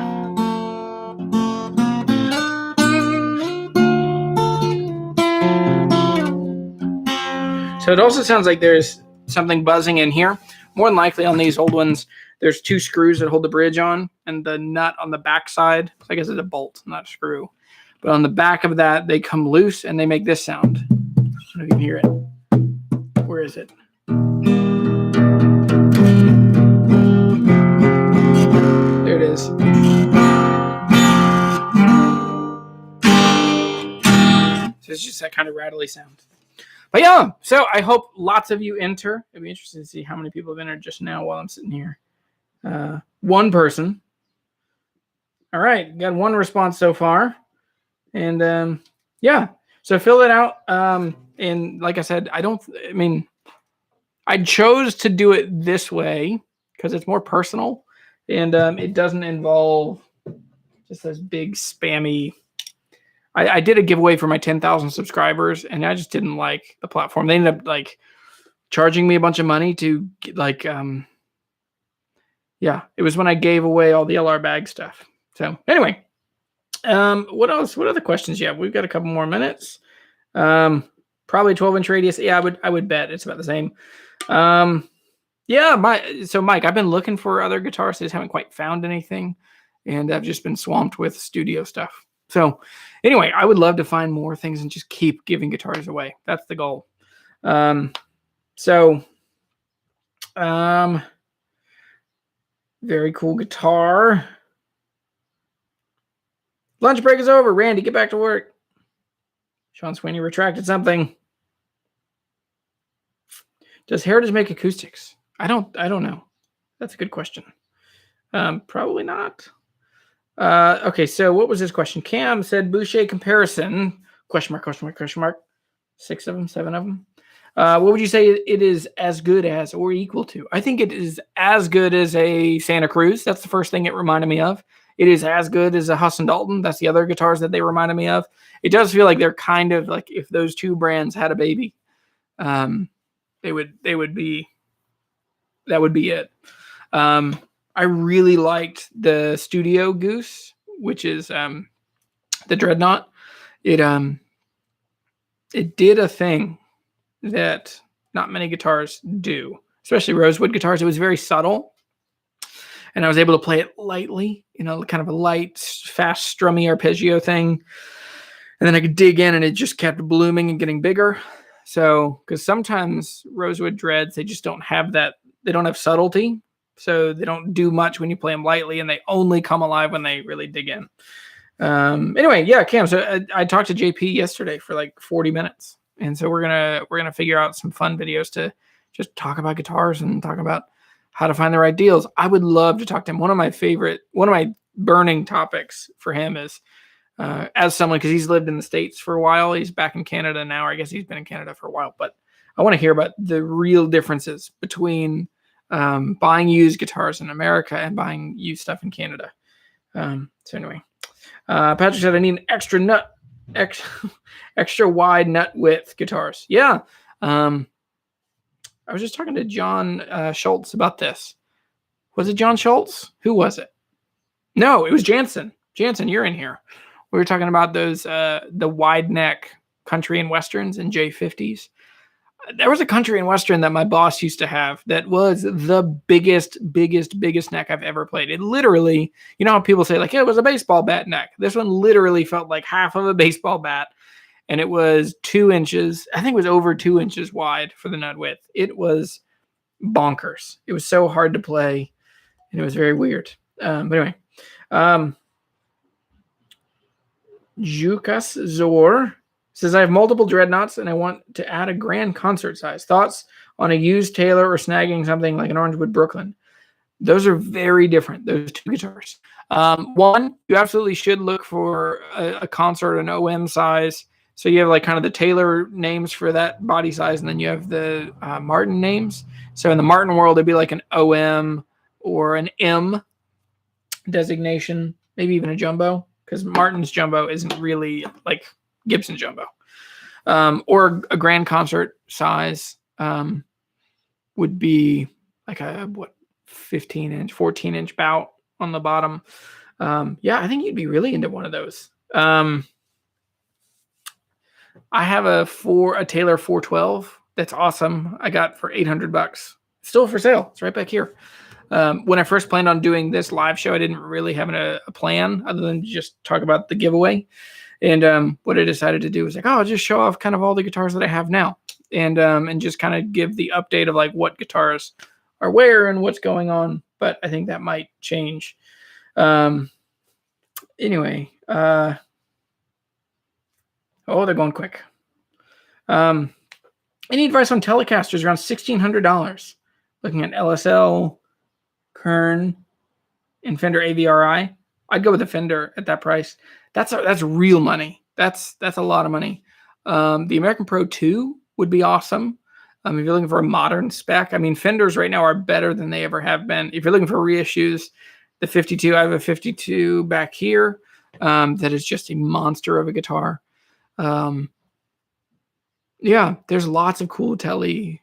So it also sounds like there's something buzzing in here. More than likely on these old ones, there's 2 screws that hold the bridge on, and the nut on the back side, I guess it's a bolt, not a screw. But on the back of that, they come loose and they make this sound. I don't know if you can hear it. Where is it? There it is. So it's just that kind of rattly sound. But yeah, so I hope lots of you enter. It'd be interesting to see how many people have entered just now while I'm sitting here. One person. All right, got one response so far, and yeah. So fill it out. And like I said, I mean, I chose to do it this way because it's more personal, and it doesn't involve just those big spammy. I did a giveaway for my 10,000 subscribers, and I just didn't like the platform. They ended up like charging me a bunch of money to like, yeah, it was when I gave away all the LR bag stuff. So anyway, what else? What other questions you have? We've got a couple more minutes. Probably 12-inch radius. Yeah, I would bet it's about the same. Yeah, Mike, I've been looking for other guitars. I just haven't quite found anything, and I've just been swamped with studio stuff. So anyway, I would love to find more things and just keep giving guitars away. That's the goal. Very cool guitar. Lunch break is over. Randy, get back to work. Sean Sweeney retracted something. Does Heritage make acoustics? I don't know. That's a good question. Probably not. Okay, so what was his question? Cam said Boucher comparison. Question mark. 6 of them, 7 of them. What would you say it is as good as or equal to? I think it is as good as a Santa Cruz. That's the first thing it reminded me of. It is as good as a Husson Dalton. That's the other guitars that they reminded me of. It does feel like they're kind of like if those two brands had a baby, they would be, that would be it. I really liked the Studio Goose, which is the Dreadnought. It did a thing that not many guitars do, especially Rosewood guitars. It was very subtle, and I was able to play it lightly, kind of a light, fast, strummy arpeggio thing. And then I could dig in, and it just kept blooming and getting bigger. So, because sometimes Rosewood Dreads, they just don't have that. They don't have subtlety, so they don't do much when you play them lightly, and they only come alive when they really dig in. Anyway, yeah, Cam. So I talked to JP yesterday for like 40 minutes. And so we're gonna figure out some fun videos to just talk about guitars and talk about how to find the right deals. I would love to talk to him. One of my burning topics for him is as someone, because he's lived in the States for a while. He's back in Canada now. I guess he's been in Canada for a while. But I want to hear about the real differences between buying used guitars in America and buying used stuff in Canada. So anyway, Patrick said I need an extra wide nut width guitars. Yeah. I was just talking to John Schultz about this. Was it John Schultz? Who was it? No, it was Jansen. Jansen, you're in here. We were talking about those the wide neck country and westerns and J50s. There was a country and western that my boss used to have that was the biggest neck I've ever played. It literally, how people say like, it was a baseball bat neck. This one literally felt like half of a baseball bat, and it was 2 inches. I think it was over 2 inches wide for the nut width. It was bonkers. It was so hard to play, and it was very weird. But anyway, Jukas Zor says, I have multiple dreadnoughts and I want to add a grand concert size. Thoughts on a used Taylor or snagging something like an Orangewood Brooklyn? Those are very different, those two guitars. One, you absolutely should look for a concert, an OM size. So you have like kind of the Taylor names for that body size, and then you have the Martin names. So in the Martin world, it'd be like an OM or an M designation, maybe even a jumbo, because Martin's jumbo isn't really like Gibson jumbo. Or a grand concert size would be like a 15-inch, 14-inch bout on the bottom. Yeah, I think you'd be really into one of those. I have a Taylor 412 that's awesome. I got for $800. Still for sale. It's right back here. When I first planned on doing this live show, I didn't really have a plan other than just talk about the giveaway. And what I decided to do was like, I'll just show off kind of all the guitars that I have now, and just kind of give the update of like what guitars are where and what's going on. But I think that might change. Anyway, oh, they're going quick. Any advice on Telecasters around $1,600? Looking at LSL, Kern, and Fender AVRI. I'd go with a Fender at that price. That's real money. That's a lot of money. The American Pro 2 would be awesome. If you're looking for a modern spec, I mean, Fenders right now are better than they ever have been. If you're looking for reissues, the 52, I have a 52 back here. That is just a monster of a guitar. Yeah, there's lots of cool telly.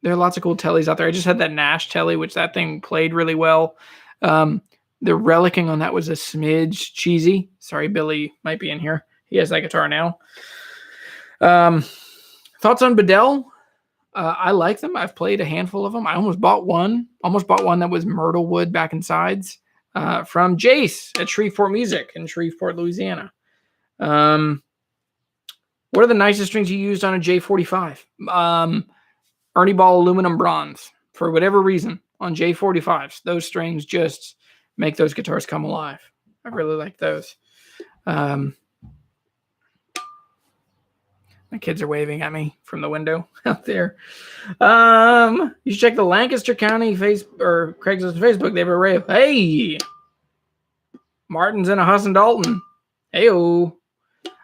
There are lots of cool tellies out there. I just had that Nash telly, which that thing played really well. The relicing on that was a smidge cheesy. Sorry, Billy might be in here. He has that guitar now. Thoughts on Bedell? I like them. I've played a handful of them. I almost bought one that was myrtle wood back and sides from Jace at Shreveport Music in Shreveport, Louisiana. What are the nicest strings you used on a J45? Ernie Ball aluminum bronze. For whatever reason, on J45s, those strings just make those guitars come alive. I really like those. My kids are waving at me from the window out there. You should check the Lancaster County or Craigslist Facebook. They have a array of, hey, Martin's and a Husson Dalton. Heyo.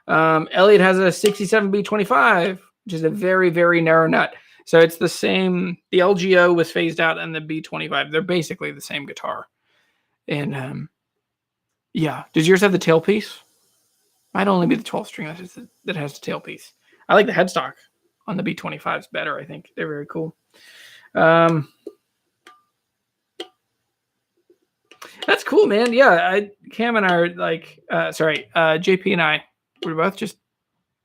Elliot has a 67B25, which is a very, very narrow nut. So it's the same. The LGO was phased out and the B25. They're basically the same guitar. And yeah. Does yours have the tailpiece? Might only be the 12 string that has the tailpiece. I like the headstock on the B25s better, I think. They're very cool. That's cool, man. Yeah, Cam and I are like, JP and I, we're both just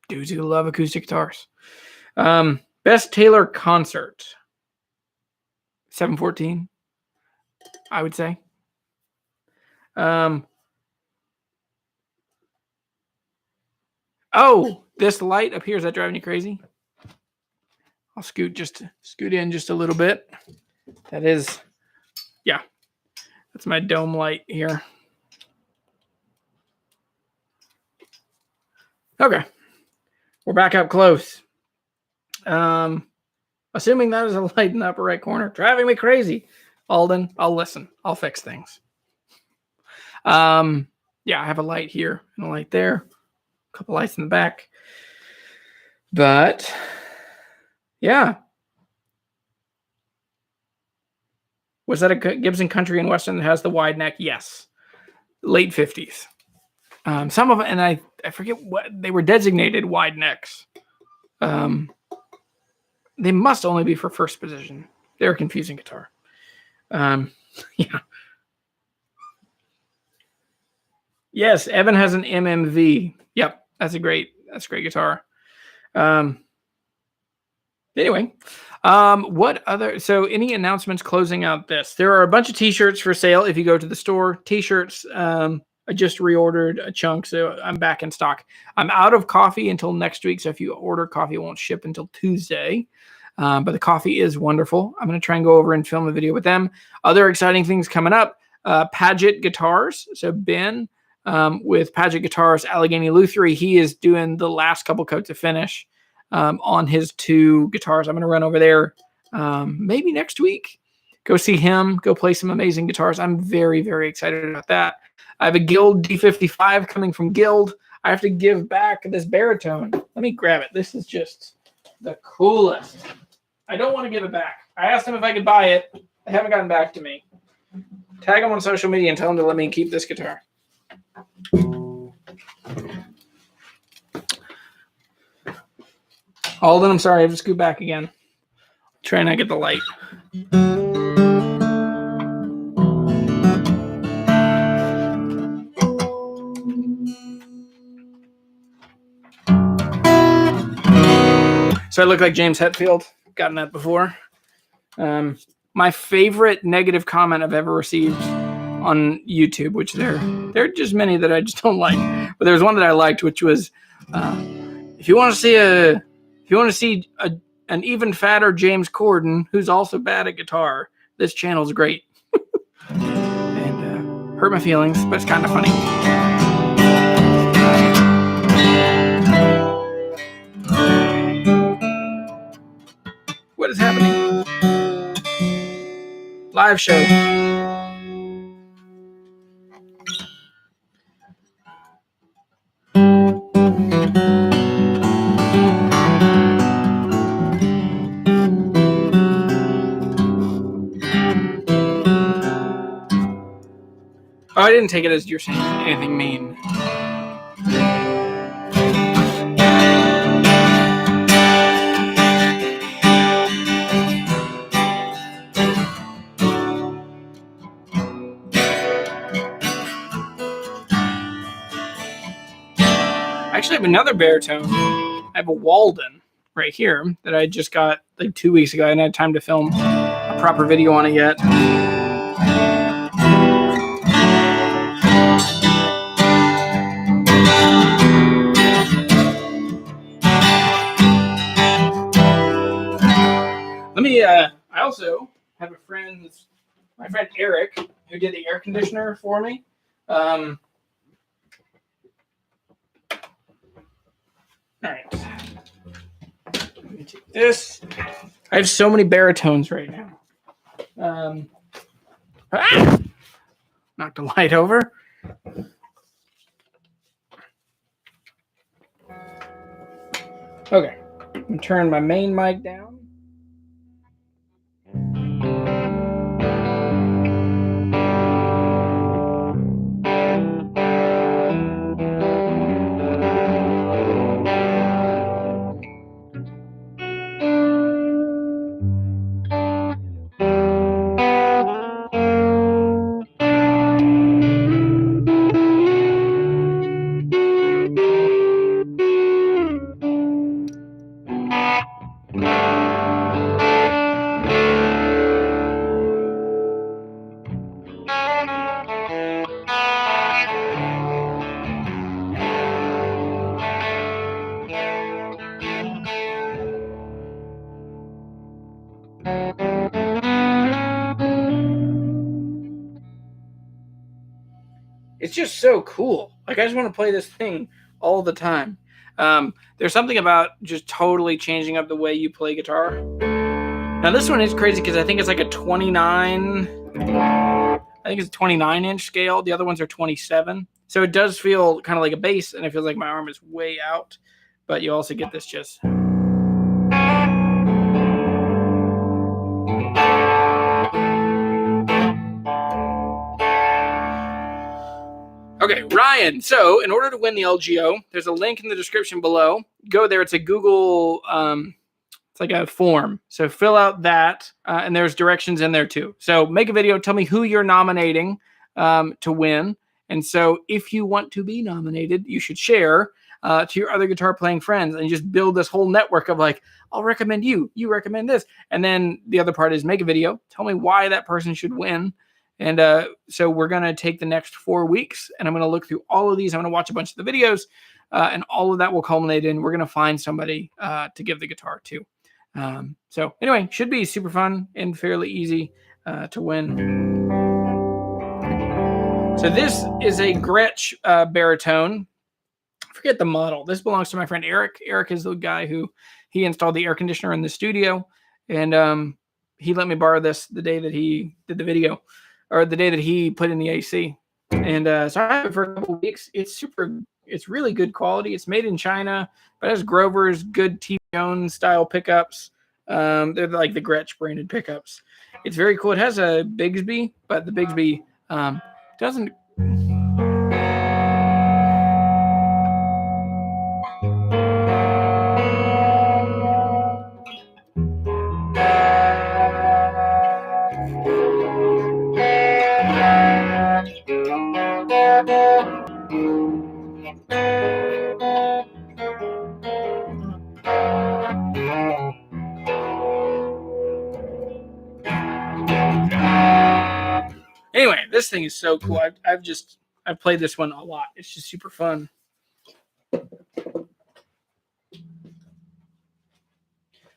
dudes who love acoustic guitars. Best Taylor concert. 714, I would say. Oh, this light up here, is that driving you crazy? I'll scoot in just a little bit. That is, yeah, that's my dome light here. Okay, we're back up close. Assuming that is a light in the upper right corner, driving me crazy. Alden, I'll listen. I'll fix things. Yeah, I have a light here and a light there. A couple lights in the back. But yeah. Was that a Gibson Country and Western that has the wide neck? Yes. Late 50s. Some of it, and I forget what they were designated wide necks. They must only be for first position. They're a confusing guitar. Yeah. Yes, Evan has an MMV. Yep, that's a great guitar. Anyway, what other? So, any announcements closing out this? There are a bunch of T-shirts for sale if you go to the store. T-shirts. I just reordered a chunk, so I'm back in stock. I'm out of coffee until next week, so if you order coffee, it won't ship until Tuesday. But the coffee is wonderful. I'm going to try and go over and film a video with them. Other exciting things coming up. Paget Guitars. So Ben with Paget Guitars, Allegheny Lutherie, he is doing the last couple coats of finish on his two guitars. I'm going to run over there maybe next week. Go see him. Go play some amazing guitars. I'm very, very excited about that. I have a Guild D55 coming from Guild. I have to give back this baritone. Let me grab it. This is just the coolest. I don't want to give it back. I asked them if I could buy it. They haven't gotten back to me. Tag them on social media and tell them to let me keep this guitar. Alden, I'm sorry. I have to scoot back again. Try not to get the light. So I look like James Hetfield. Gotten that before. My favorite negative comment I've ever received on YouTube, which there are just many that I just don't like. But there was one that I liked, which was, if you want to see an even fatter James Corden, who's also bad at guitar, this channel's great. And hurt my feelings, but it's kind of funny. What is happening? Live show. I didn't take it as you're saying anything mean. I actually have another baritone. I have a Walden right here that I just got like 2 weeks ago. I hadn't had time to film a proper video on it yet. Let me, I also have a friend, my friend Eric, who did the air conditioner for me. All right. Let me take this. I have so many baritones right now. Knocked the light over. Okay. I'm going to turn my main mic down. It's just so cool. Like, I just want to play this thing all the time. There's something about just totally changing up the way you play guitar. Now, this one is crazy because I think it's like a 29. I think it's a 29-inch scale. The other ones are 27. So it does feel kind of like a bass, and it feels like my arm is way out. But you also get this just... Okay, Ryan. So in order to win the LGO, there's a link in the description below. Go there. It's a Google, it's like a form. So fill out that, and there's directions in there too. So make a video. Tell me who you're nominating to win. And so if you want to be nominated, you should share to your other guitar playing friends and just build this whole network of like, I'll recommend you. You recommend this. And then the other part is make a video. Tell me why that person should win. And so we're going to take the next 4 weeks, and I'm going to look through all of these. I'm going to watch a bunch of the videos, and all of that will culminate in we're going to find somebody to give the guitar to. So anyway, should be super fun and fairly easy to win. So this is a Gretsch baritone. I forget the model. This belongs to my friend Eric. Eric is the guy who he installed the air conditioner in the studio, and he let me borrow this the day that he did the video. Or the day that he put in the AC. And so I have it for a couple of weeks. It's really good quality. It's made in China, but it has Grover's good T-Jones style pickups. They're like the Gretsch branded pickups. It's very cool. It has a Bigsby, but the Bigsby doesn't... Anyway, this thing is so cool. I've played this one a lot. It's just super fun.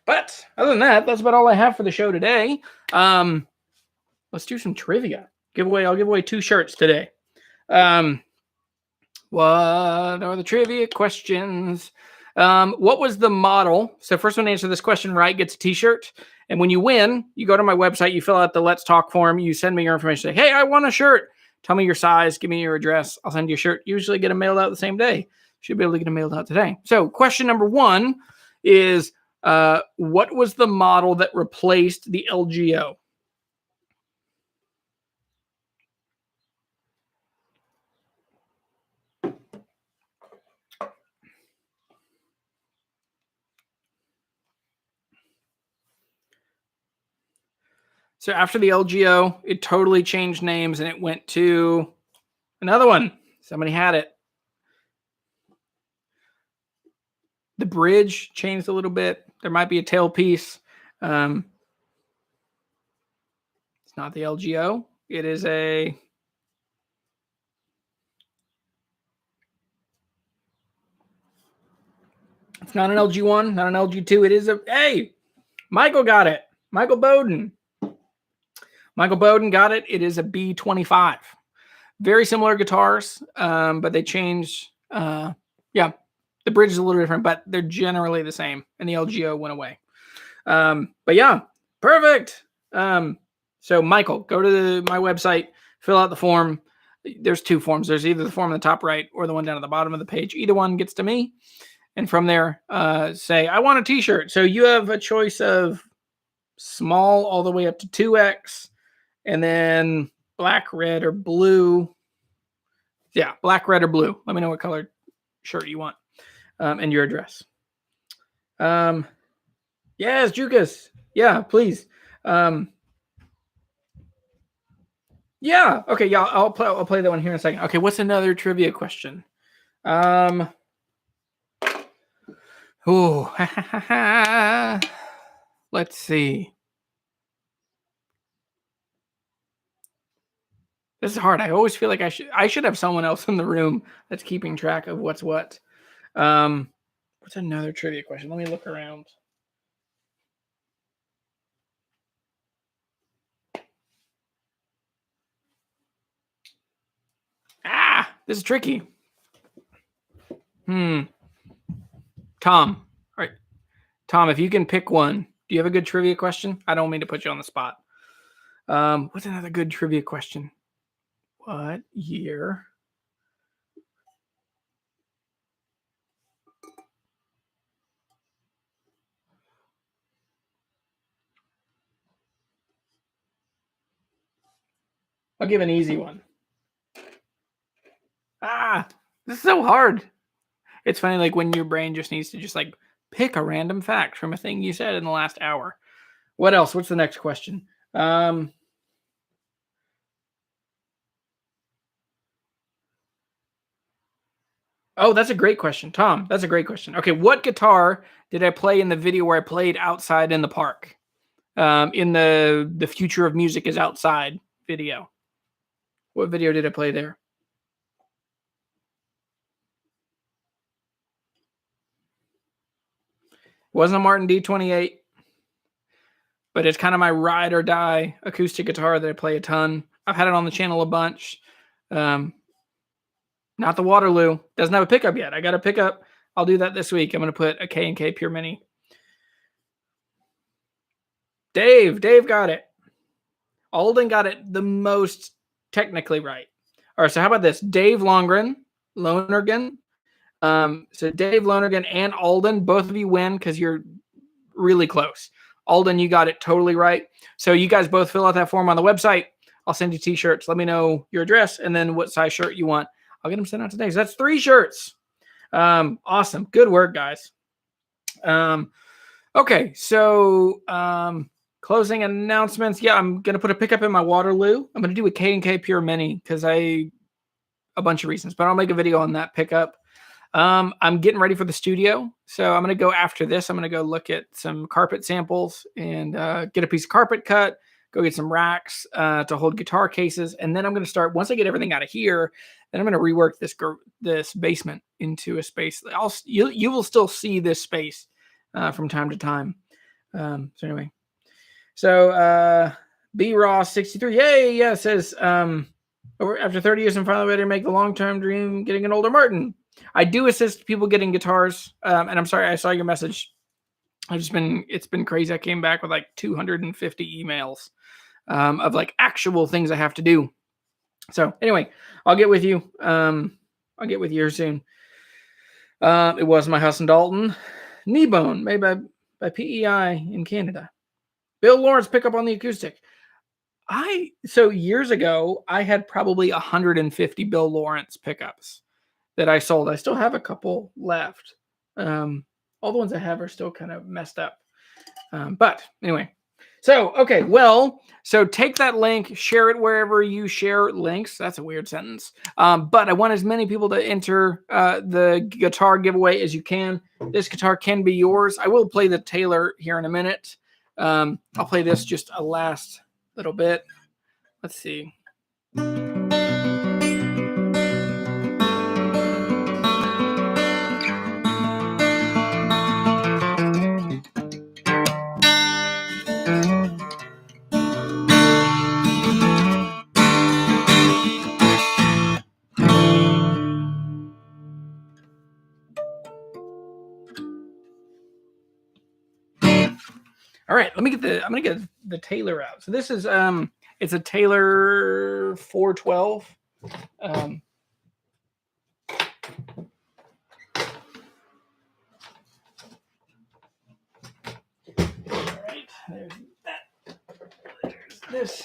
But other than that, that's about all I have for the show today. Let's do some trivia. I'll give away 2 shirts today. What are the trivia questions? What was the model? So first one to answer this question right gets a t-shirt. And when you win, you go to my website, you fill out the Let's Talk form, you send me your information, say, hey, I want a shirt. Tell me your size, give me your address. I'll send you a shirt. Usually get them mailed out the same day. Should be able to get them mailed out today. So question number 1 is, what was the model that replaced the LGO? So after the LGO, it totally changed names and it went to another one. Somebody had it. The bridge changed a little bit. There might be a tailpiece. It's not the LGO. It is a... It's not an LG1, not an LG2. It is a... Hey, Michael got it. Michael Bowden. Michael Bowden got it. It is a B25. Very similar guitars, but they changed. Yeah, the bridge is a little different, but they're generally the same. And the LGO went away. But yeah, perfect. So Michael, go to my website, fill out the form. There's two forms. There's either the form on the top right or the one down at the bottom of the page. Either one gets to me. And from there, say, I want a t-shirt. So you have a choice of small all the way up to 2X, and then black, red, or blue. Yeah, black, red, or blue. Let me know what color shirt you want, and your address. Yes, Jukas. Yeah, please. Yeah. Okay. Yeah, I'll play that one here in a second. Okay. What's another trivia question? Oh, let's see. This is hard. I always feel like I should have someone else in the room that's keeping track of what's what. What's another trivia question? Let me look around. This is tricky. Tom. All right. Tom, if you can pick one, do you have a good trivia question? I don't mean to put you on the spot. What's another good trivia question? What year? I'll give an easy one. This is so hard. It's funny, like when your brain just needs to just like pick a random fact from a thing you said in the last hour. What else? What's the next question? Oh, that's a great question, Tom. That's a great question. Okay, what guitar did I play in the video where I played outside in the park? In the Future of Music is Outside video. What video did I play there? It wasn't a Martin D28, but it's kind of my ride or die acoustic guitar that I play a ton. I've had it on the channel a bunch. Not the Waterloo. Doesn't have a pickup yet. I got a pickup. I'll do that this week. I'm going to put a K&K Pure Mini. Dave got it. Alden got it the most technically right. All right, so how about this? Dave Lonergan. So Dave Lonergan and Alden, both of you win because you're really close. Alden, you got it totally right. So you guys both fill out that form on the website. I'll send you t-shirts. Let me know your address and then what size shirt you want. I'll get them sent out today. So that's 3 shirts. Awesome. Good work, guys. Okay, so closing announcements. Yeah, I'm going to put a pickup in my Waterloo. I'm going to do a K&K Pure Mini because a bunch of reasons, but I'll make a video on that pickup. I'm getting ready for the studio. So I'm going to go after this. I'm going to go look at some carpet samples and get a piece of carpet cut, go get some racks to hold guitar cases. And then I'm going to start, once I get everything out of here, then I'm going to rework this basement into a space. You will still see this space from time to time. So anyway, so B Ross 63, yay, yeah, says after 30 years in finally ready to make the long-term dream getting an older Martin. I do assist people getting guitars, and I'm sorry I saw your message. It's been crazy. I came back with like 250 emails of like actual things I have to do. So anyway, I'll get with you. I'll get with you here soon. It was my house in Dalton. Kneebone, made by PEI in Canada. Bill Lawrence pickup on the acoustic. So years ago, I had probably 150 Bill Lawrence pickups that I sold. I still have a couple left. All the ones I have are still kind of messed up. But anyway, So, okay, well, so take that link, share it wherever you share links. That's a weird sentence. But I want as many people to enter the guitar giveaway as you can. This guitar can be yours. I will play the Taylor here in a minute. I'll play this just a last little bit. Let's see. All right, I'm gonna get the Taylor out. So this is it's a Taylor 412. All right, there's that. There's this.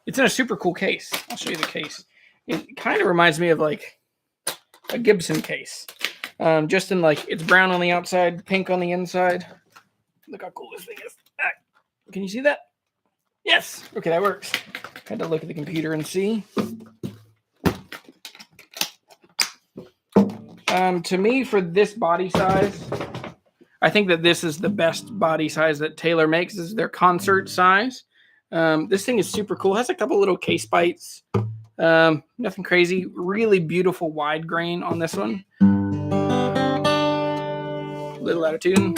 It's in a super cool case. I'll show you the case. It kind of reminds me of like a Gibson case. Just in like it's brown on the outside, pink on the inside. Look how cool this thing is. Can you see that? Yes. Okay, that works. Had to look at the computer and see. To me, for this body size, I think that this is the best body size that Taylor makes. This is their concert size. This thing is super cool. It has a couple little case bites. Nothing crazy. Really beautiful wide grain on this one. Little out of tune.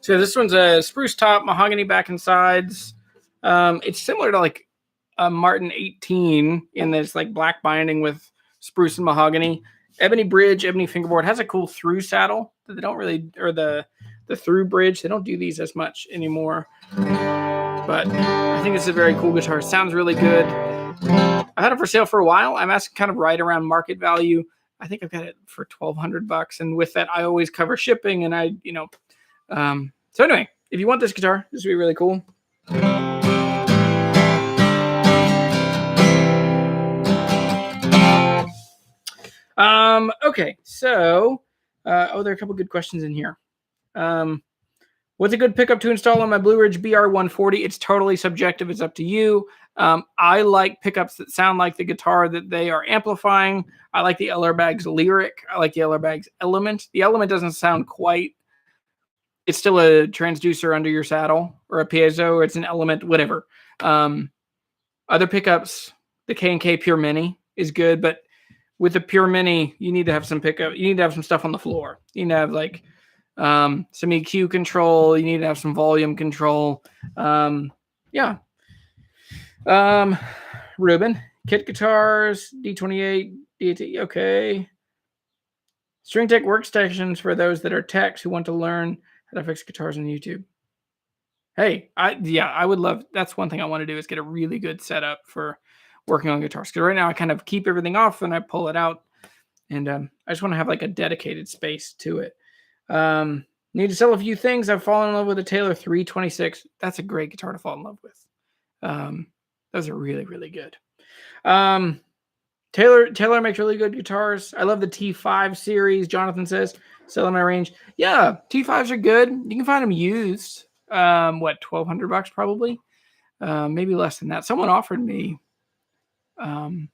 So this one's a spruce top, mahogany back and sides. It's similar to like a Martin 18 in this like black binding with spruce and mahogany. Ebony bridge, ebony fingerboard. Has a cool through saddle that they don't really, or the through bridge. They don't do these as much anymore. But I think it's a very cool guitar. It sounds really good. I've had it for sale for a while. I'm asking kind of right around market value. I think I've got it for $1,200. And with that, I always cover shipping. And I, you know, so anyway, if you want this guitar, this would be really cool. Okay, so there are a couple good questions in here. What's a good pickup to install on my Blue Ridge BR140? It's totally subjective. It's up to you. I like pickups that sound like the guitar that they are amplifying. I like the Ellerbags Lyric. I like the Ellerbags Element. The Element doesn't sound quite. It's still a transducer under your saddle or a piezo, or it's an Element, whatever. Other pickups, the K&K Pure Mini is good, but with the Pure Mini, you need to have some pickup. You need to have some stuff on the floor. You need to have like some EQ control. You need to have some volume control. Yeah. Ruben, kit guitars, D28, DAT. Okay. String Tech workstations for those that are techs who want to learn how to fix guitars on YouTube. Hey, I would love. That's one thing I want to do is get a really good setup for working on guitars. Because right now I kind of keep everything off and I pull it out, and I just want to have like a dedicated space to it. Need to sell a few things. I've fallen in love with a Taylor 326. That's a great guitar to fall in love with. Those are really, really good. Taylor makes really good guitars. I love the T5 series. Jonathan says, sell in my range. Yeah, T5s are good. You can find them used. What, $1,200 probably? Maybe less than that. Someone offered me. It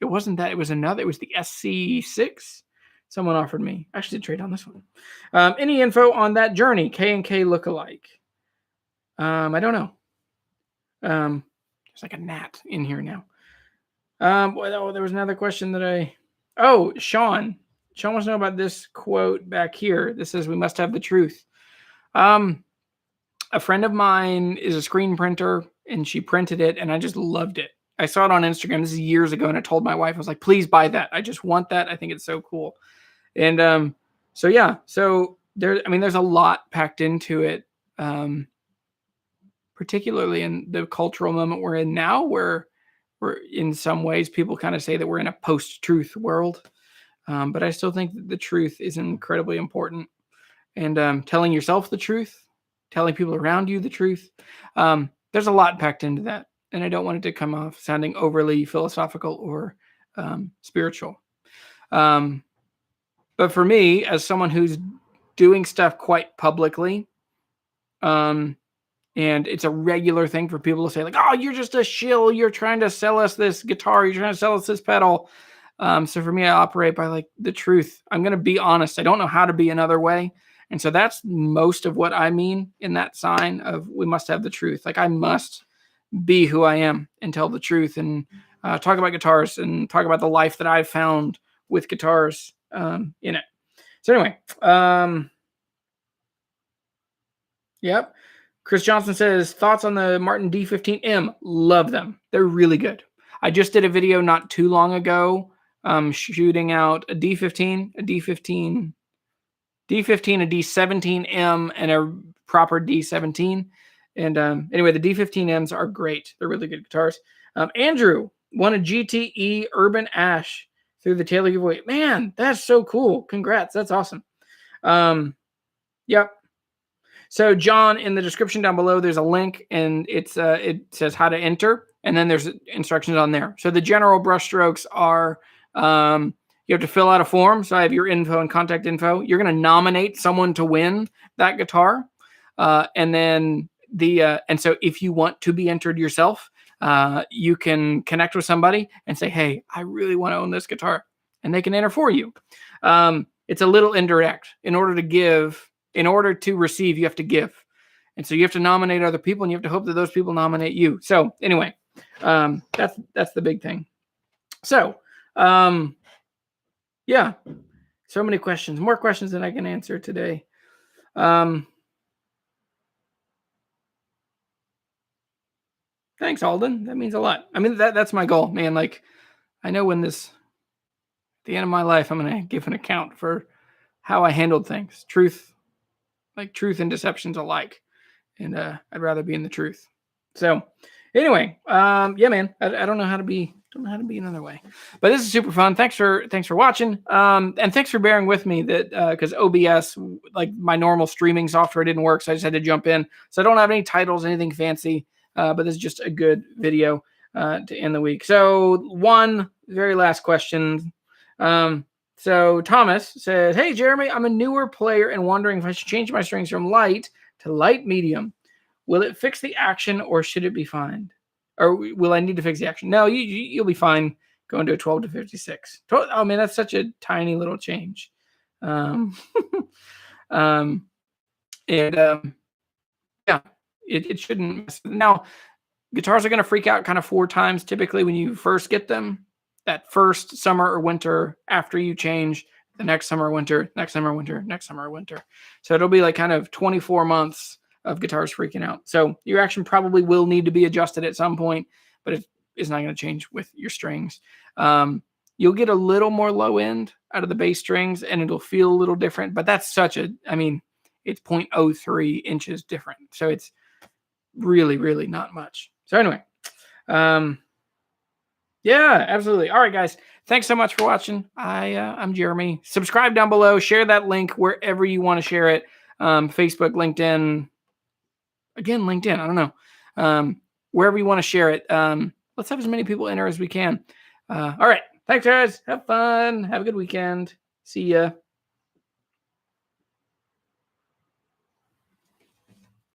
wasn't that. It was another. It was the SC6. Someone offered me. I actually did trade on this one. Any info on that Journey K&K lookalike? I don't know. There's like a gnat in here now. There was another question that Sean wants to know about this quote back here. This says, we must have the truth. A friend of mine is a screen printer and she printed it, and I just loved it. I saw it on Instagram. This is years ago, and I told my wife, I was like, please buy that. I just want that. I think it's so cool. And so yeah, so there's a lot packed into it, particularly in the cultural moment we're in now, where we're in some ways people kind of say that we're in a post-truth world. But I still think that the truth is incredibly important. And telling yourself the truth, telling people around you the truth, there's a lot packed into that. And I don't want it to come off sounding overly philosophical or spiritual. But for me, as someone who's doing stuff quite publicly, and it's a regular thing for people to say, like, oh, you're just a shill. You're trying to sell us this guitar. You're trying to sell us this pedal. So for me, I operate by like the truth. I'm going to be honest. I don't know how to be another way. And so that's most of what I mean in that sign of we must have the truth. Like I must be who I am and tell the truth and talk about guitars and talk about the life that I've found with guitars in it. So anyway, yep. Chris Johnson says, thoughts on the Martin D15M? Love them. They're really good. I just did a video not too long ago shooting out a D15, a D15, a D17M, and a proper D17. And anyway, the D15Ms are great. They're really good guitars. Andrew won a GTE Urban Ash through the Taylor giveaway. Man, that's so cool. Congrats. That's awesome. Yep. So John, in the description down below, there's a link, and it says how to enter, and then there's instructions on there. So the general brushstrokes are you have to fill out a form. So I have your info and contact info. You're going to nominate someone to win that guitar, and then and so if you want to be entered yourself, you can connect with somebody and say, hey, I really want to own this guitar, and they can enter for you. It's a little indirect. In order to receive, you have to give. And so you have to nominate other people, and you have to hope that those people nominate you. So anyway, that's the big thing. So, yeah, so many questions, more questions than I can answer today. Thanks, Alden. That means a lot. I mean, that's my goal, man. Like, I know at the end of my life, I'm going to give an account for how I handled things. Truth and deceptions alike. And I'd rather be in the truth. So anyway, yeah, man, I don't know how to be another way. But this is super fun. Thanks for watching. And thanks for bearing with me that because OBS, like my normal streaming software, didn't work, so I just had to jump in. So I don't have any titles, anything fancy, but this is just a good video to end the week. So one very last question. So Thomas says, hey, Jeremy, I'm a newer player and wondering if I should change my strings from light to light medium. Will it fix the action, or should it be fine? Or will I need to fix the action? No, you'll be fine going to a 12 to 56. Oh, man, that's such a tiny little change. Yeah, it shouldn't mess. Now, guitars are going to freak out kind of 4 times typically when you first get them. That first summer or winter after you change, the next summer or winter, next summer or winter, next summer or winter. So it'll be like kind of 24 months of guitars freaking out. So your action probably will need to be adjusted at some point, but it's not going to change with your strings. You'll get a little more low end out of the bass strings, and it'll feel a little different, but that's it's 0.03 inches different. So it's really, really not much. So anyway, yeah, absolutely. All right, guys. Thanks so much for watching. I'm Jeremy. Subscribe down below. Share that link wherever you want to share it. Facebook, LinkedIn. Again, LinkedIn. I don't know. Wherever you want to share it. Let's have as many people enter as we can. All right. Thanks, guys. Have fun. Have a good weekend. See ya.